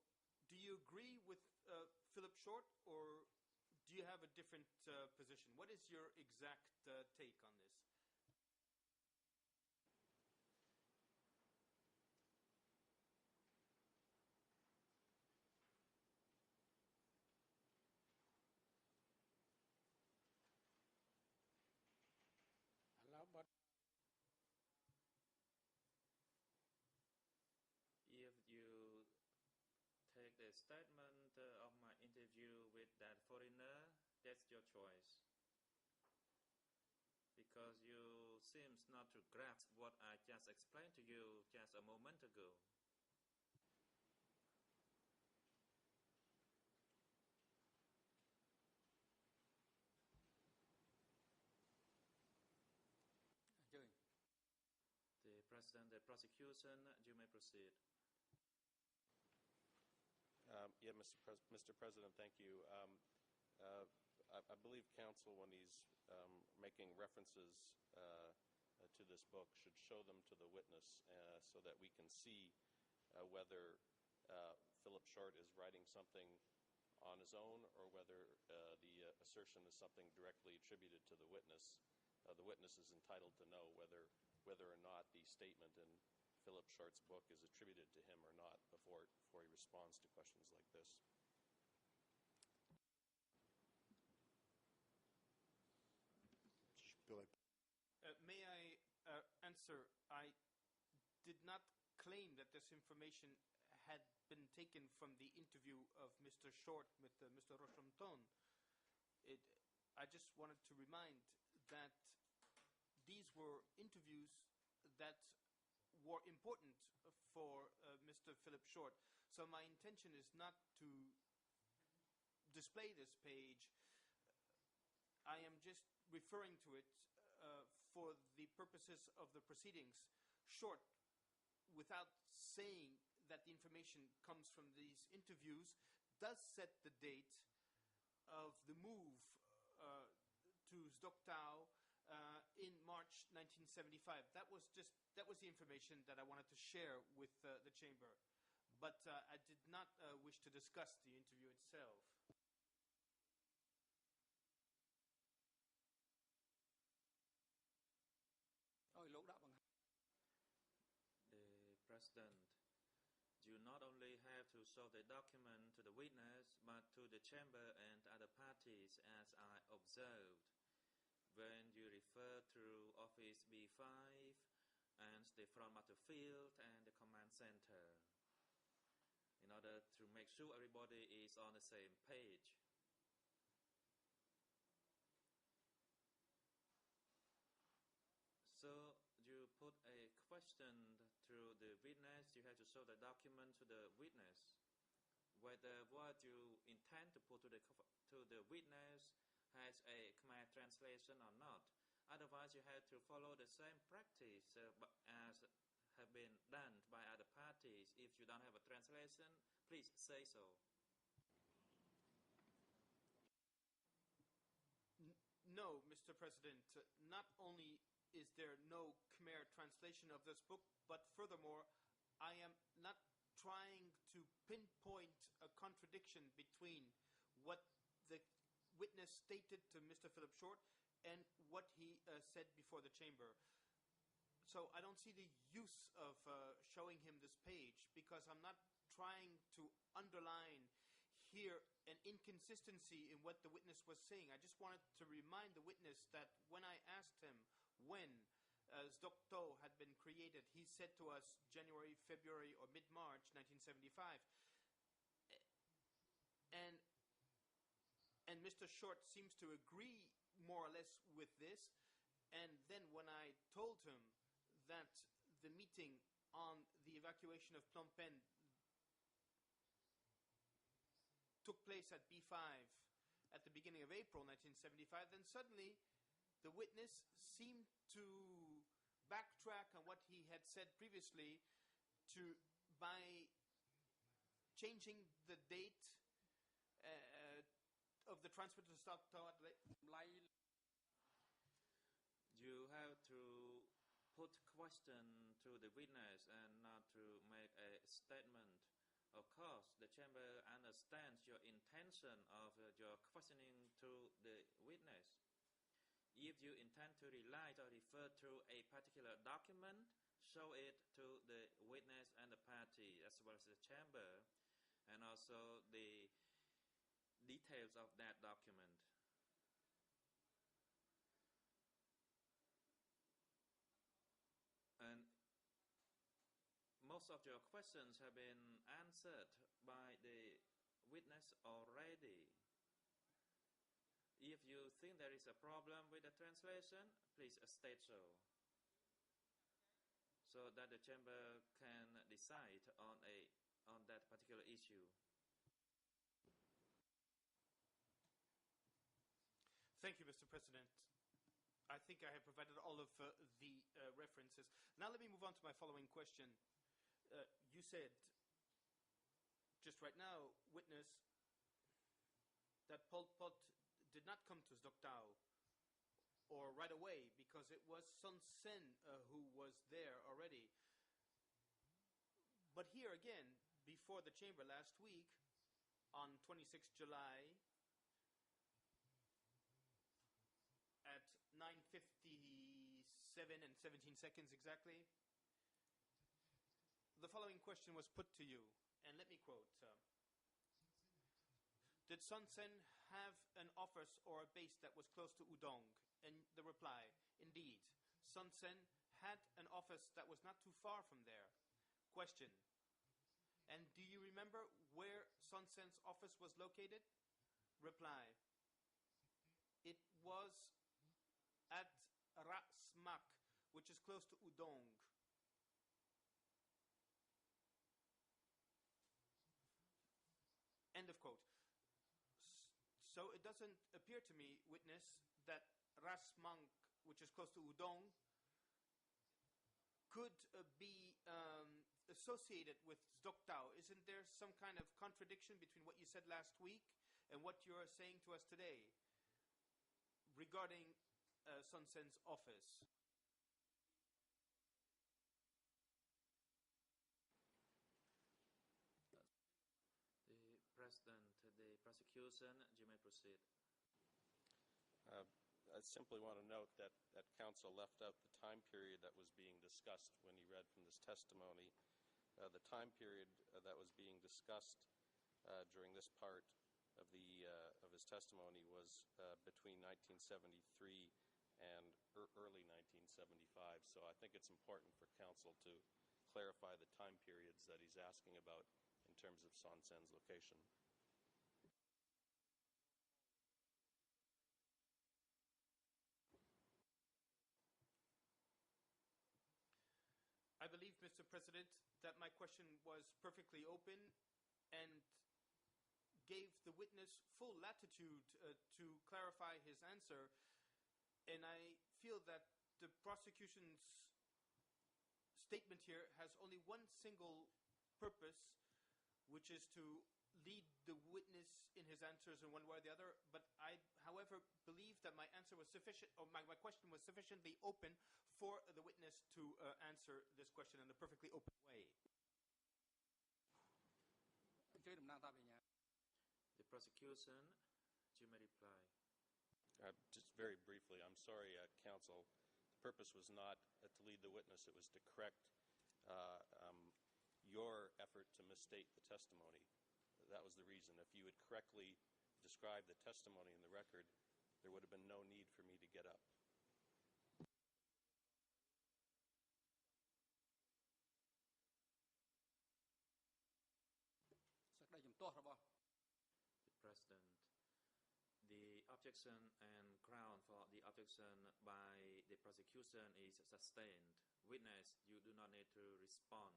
do you agree with Philip Short, or do you have a different position? What is your exact take on this? Hello, but If you take the statement of my interview with that foreigner, that's your choice. Because you seems not to grasp what I just explained to you just a moment ago. The President, the prosecution, you may proceed. Yeah, Mr. President, thank you. I believe counsel, when he's making references to this book, should show them to the witness so that we can see whether Philip Short is writing something on his own or whether the assertion is something directly attributed to the witness. The witness is entitled to know whether or not the statement in Philip Short's book is attributed to him or not before he responds to questions like this. May I answer? I did not claim that this information had been taken from the interview of Mr. Short with Mr. Rochonton. I just wanted to remind that these were interviews that were important for Mr. Philip Short. So my intention is not to display this page. I am just referring to it for the purposes of the proceedings. Short, without saying that the information comes from these interviews, does set the date of the move to Doctau in March 1975. That was the information that I wanted to share with the chamber, but I did not wish to discuss the interview itself. The President, you not only have to show the document to the witness, but to the chamber and other parties, as I observed. When you refer to Office B5 and the front matter field and the command center, in order to make sure everybody is on the same page. So you put a question to the witness, you have to show the document to the witness, whether what you intend to put to the witness has a Khmer translation or not. Otherwise, you have to follow the same practice as have been done by other parties. If you don't have a translation, please say so. No, Mr. President. Not only is there no Khmer translation of this book, but furthermore, I am not trying to pinpoint a contradiction between what the witness stated to Mr. Philip Short and what he said before the chamber. So I don't see the use of showing him this page, because I'm not trying to underline here an inconsistency in what the witness was saying. I just wanted to remind the witness that when I Zdokto had been created. He said to us January, February, or mid-March 1975. And Mr. Short seems to agree more or less with this. And then when I told him that the meeting on the evacuation of Phnom Penh took place at B5 at the beginning of April 1975, then suddenly the witness seemed to backtrack on what he had said previously by changing the date of the transfer to Stockton. You have to put question to the witness and not to make a statement. Of course, the chamber understands your intention of your questioning to the witness. If you intend to rely or refer to a particular document, show it to the witness and the party, as well as the chamber, and also the details of that document. And most of your questions have been answered by the witness already. If you think there is a problem with the translation, please state so that the chamber can decide on that particular issue. Thank you, Mr. President. I think I have provided all of the references. Now let me move on to my following question. You said just right now, witness, that Pol Pot did not come to Zdokdao or right away because it was Son Sen who was there already. But here again, before the chamber last week, on 26 July, at 9:57 and 17 seconds exactly, the following question was put to you, and let me quote. Did Son Sen have an office or a base that was close to Udong? And the reply, indeed, Son Sen had an office that was not too far from there. Question, and do you remember where Son Sen's office was located? Reply, it was at Ra Smak, which is close to Udong. End of quote. So it doesn't appear to me, witness, that Ras Mank, which is close to Udong, could be associated with Zdokdao. Isn't there some kind of contradiction between what you said last week and what you are saying to us today regarding Son Sen's office? The President, the prosecution, you may proceed. I simply want to note that counsel left out the time period that was being discussed when he read from this testimony. The time period that was being discussed during this part of his testimony was between 1973 and early 1975. So I think it's important for counsel to clarify the time periods that he's asking about in terms of Son Sen's location. I believe, Mr. President, that my question was perfectly open and gave the witness full latitude to clarify his answer. And I feel that the prosecution's statement here has only one single purpose, which is to lead the witness in his answers in one way or the other. But I, however, believe that my answer was sufficient, or my question was sufficiently open for the witness to answer this question in a perfectly open way. The prosecution, you may reply. Just very briefly, I'm sorry, counsel. The purpose was not to lead the witness. It was to correct your effort to misstate the testimony. That was the reason. If you had correctly described the testimony in the record, there would have been no need for me to get up. ទោសរបស់ The President, the objection and ground for the objection by the prosecution is sustained. Witness, you do not need to respond.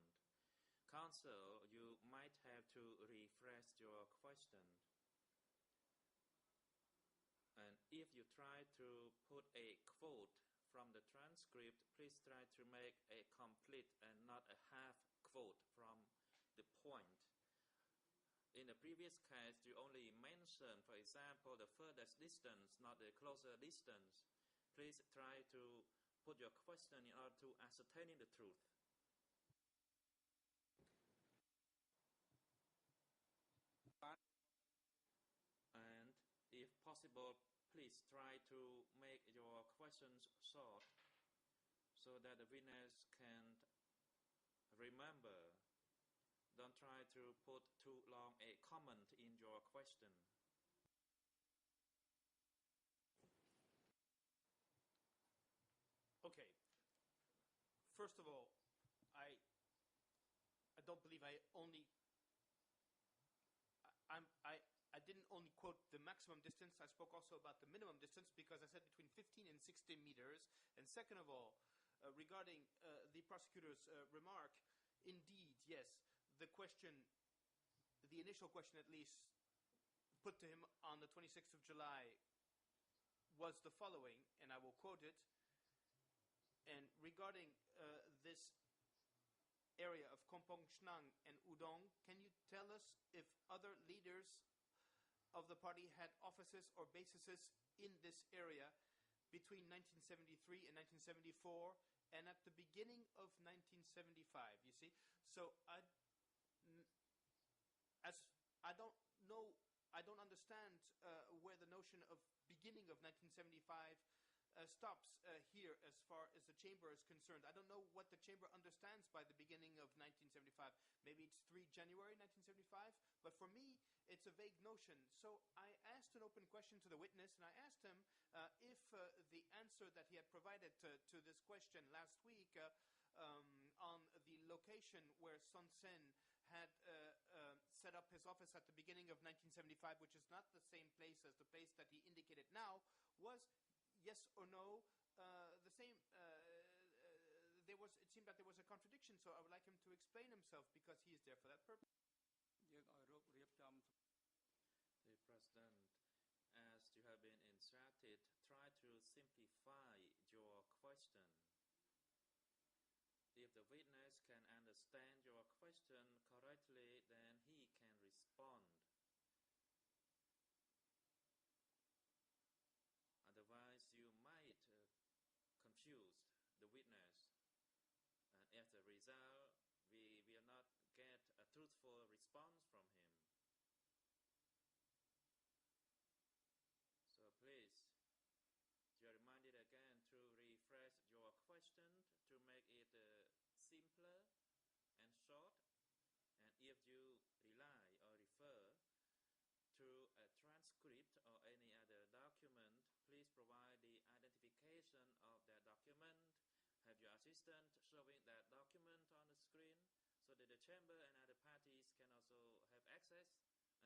Counsel, you might have to rephrase your question. And if you try to put a quote from the transcript, please try to make a complete and not a half quote from the point. In the previous case, you only mentioned, for example, the furthest distance, not the closer distance. Please try to put your question in order to ascertain the truth. And if possible, please try to make your questions short so that the witness can remember. Don't try to put too long a comment in your question. Okay. First of all, I don't believe I didn't only quote the maximum distance. I spoke also about the minimum distance because I said between 15 and 16 meters. And second of all, regarding the prosecutor's remark, indeed, yes, the initial question at least put to him on the 26th of July was the following, and I will quote it. And regarding this area of Kompong Chnang and Udong, can you tell us if other leaders of the party had offices or bases in this area between 1973 and 1974 and at the beginning of 1975, you see? So I don't understand where the notion of beginning of 1975 stops here as far as the chamber is concerned. I don't know what the chamber understands by the beginning of 1975. Maybe it's 3 January 1975, but for me, it's a vague notion. So I asked an open question to the witness, and I asked him if the answer that he had provided to this question last week on the location where Son Sen had set up his office at the beginning of 1975, which is not the same place as the place that he indicated now, was yes or no, the same. It seemed that there was a contradiction, so I would like him to explain himself because he is there for that purpose. The President, as you have been instructed, try to simplify your question. If the witness can understand your question correctly, then he can respond. Otherwise, you might confuse the witness. And as a result, we will not get a truthful response from him. So please, you are reminded again to rephrase your question to make it simpler and short. And if you rely or refer to a transcript or any other document, please provide the identification of that document. Have your assistant showing that document on the screen so that the chamber and other parties can also have access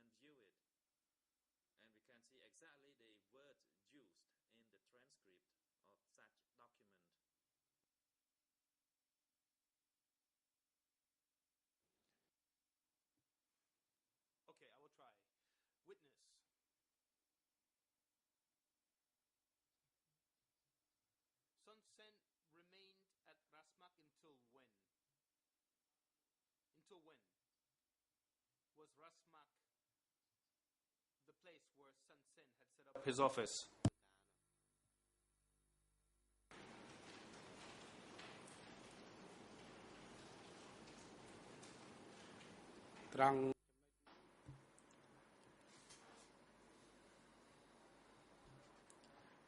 and view it. And we can see exactly the words used in the transcript of such document. Okay, I will try. Witness. Son Sen remained at Rasmak until when? Until when? Was Rasmak the place where Son Sen had set up his office?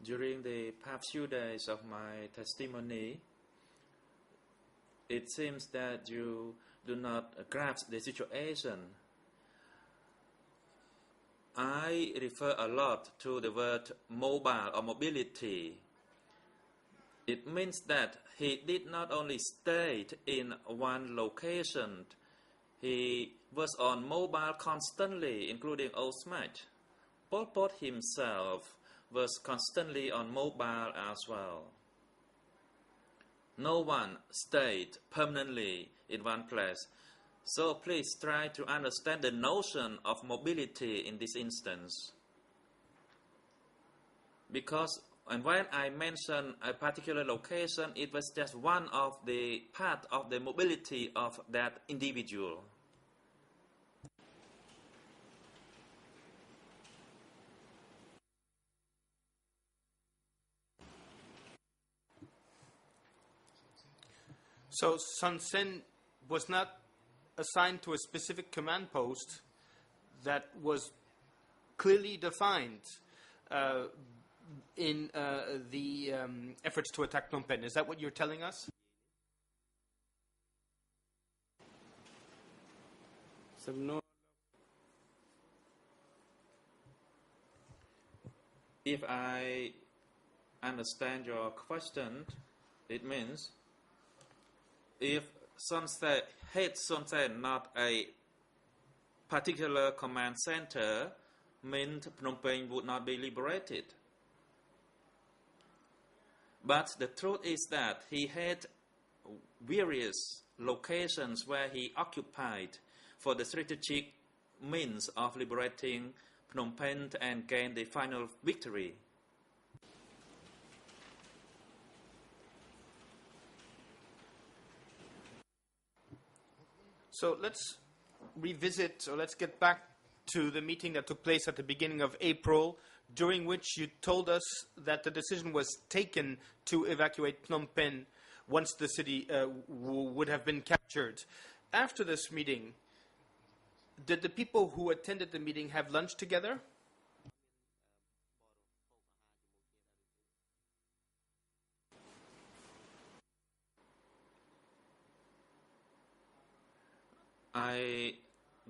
During the past few days of my testimony, it seems that you do not grasp the situation. I refer a lot to the word mobile or mobility. It means that he did not only stay in one location, He was on mobile constantly, including Osmat. Pol Pot himself was constantly on mobile as well. No one stayed permanently in one place. So please try to understand the notion of mobility in this instance. Because and when I mentioned a particular location, it was just one of the part of the mobility of that individual. So Sun Sen was not assigned to a specific command post that was clearly defined in the efforts to attack Phnom Penh. Is that what you're telling us? If I understand your question, it means if head Son Sen not a particular command center, meant Phnom Penh would not be liberated. But the truth is that he had various locations where he occupied for the strategic means of liberating Phnom Penh and gain the final victory. So let's revisit, or let's get back to the meeting that took place at the beginning of April, during which you told us that the decision was taken to evacuate Phnom Penh once the city would have been captured. After this meeting, did the people who attended the meeting have lunch together? I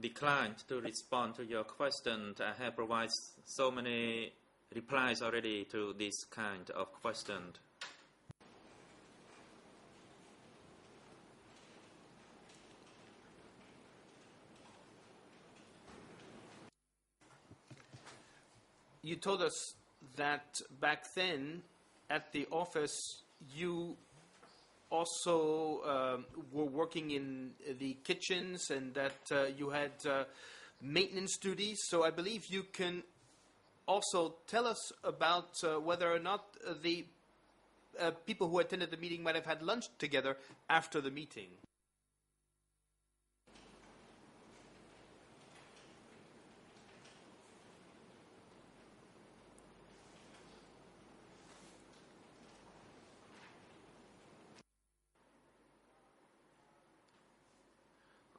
declined to respond to your question. I have provided so many replies already to this kind of question. You told us that back then at the office you also were working in the kitchens and that you had maintenance duties. So I believe you can also tell us about whether or not the people who attended the meeting might have had lunch together after the meeting.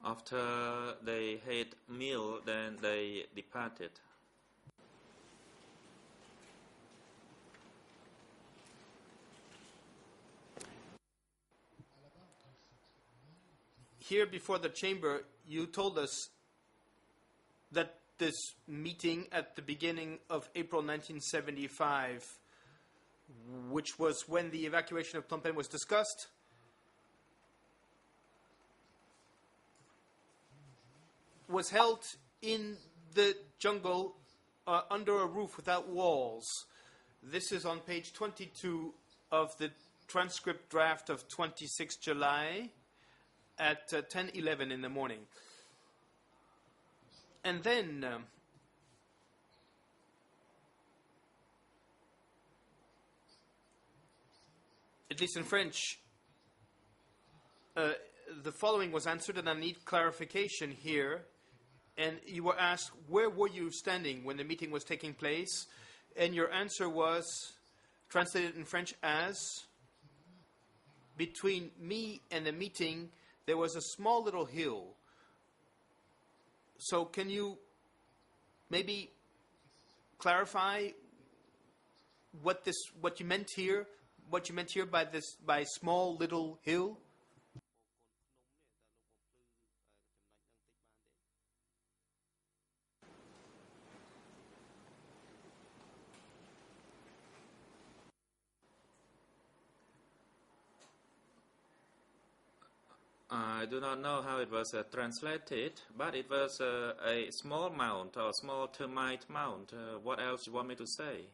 After they had meal, then they departed. Here before the chamber, you told us that this meeting at the beginning of April 1975, which was when the evacuation of Phnom Penh was discussed, was held in the jungle under a roof without walls. This is on page 22 of the transcript draft of 26 July at 10:11 in the morning. And then at least in French, the following was answered, and I need clarification here. And you were asked, where were you standing when the meeting was taking place? And your answer was translated in French as, between me and the meeting, there was a small little hill. So can you maybe clarify what you meant here by small little hill? I do not know how it was translated, but it was a small mound or small termite mound. What else do you want me to say?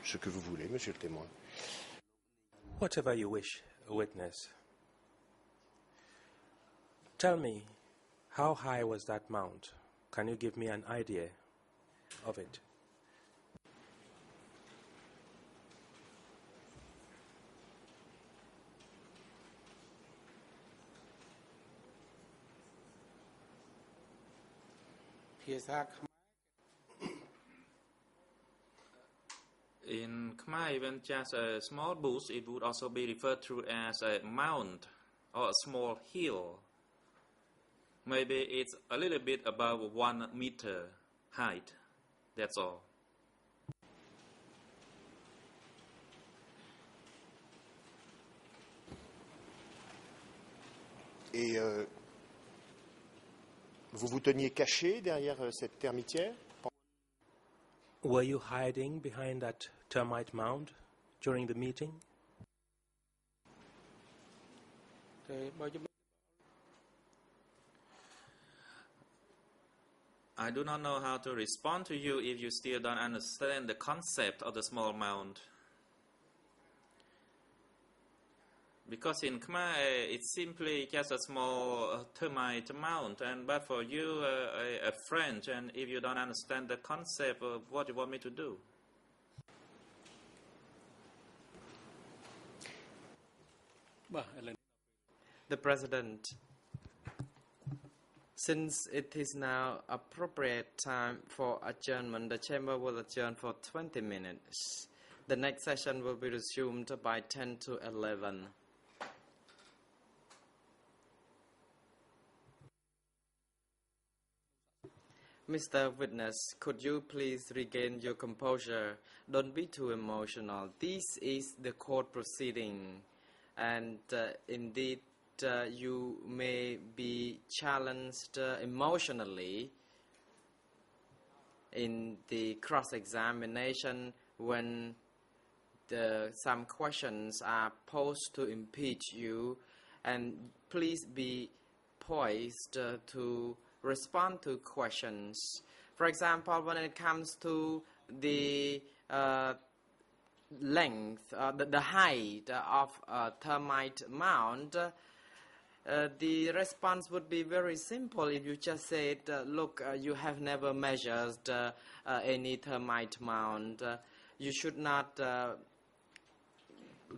Ce que vous voulez, monsieur le témoin. Whatever you wish, witness. Tell me, how high was that mound? Can you give me an idea of it? In Khmer, even just a small bush, it would also be referred to as a mound or a small hill. Maybe it's a little bit above 1 meter height. That's all. Et vous vous teniez caché derrière cette termitière? Were you hiding behind that termite mound during the meeting? I do not know how to respond to you if you still don't understand the concept of the small mound. Because in Khmer, it's simply just a small termite mound, but for you, a French, and if you don't understand the concept, what do you want me to do? The President, since it is now appropriate time for adjournment, the Chamber will adjourn for 20 minutes. The next session will be resumed by 10 to 11. Mr. Witness, could you please regain your composure? Don't be too emotional. This is the court proceeding, and indeed you may be challenged emotionally in the cross-examination when some questions are posed to impeach you, and please be poised to respond to questions. For example, when it comes to the length, the height of a termite mound, the response would be very simple if you just said, look, you have never measured any termite mound. You should not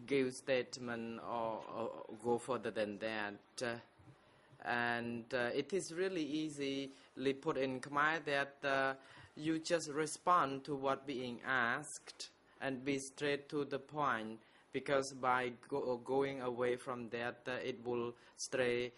give statement or go further than that. And it is really easily put in Khmer that you just respond to what being asked and be straight to the point, because by going away from that, it will stray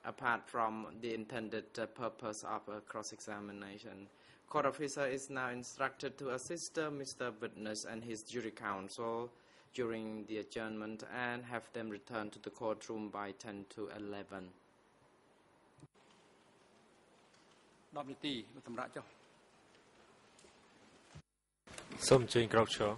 apart from the intended purpose of a cross-examination. Court officer is now instructed to assist Mr. Witness and his jury counsel during the adjournment and have them return to the courtroom by 10 to 11. 10 នាទីសម្រាប់ចុះ សូមអញ្ជើញក្រោកឈរ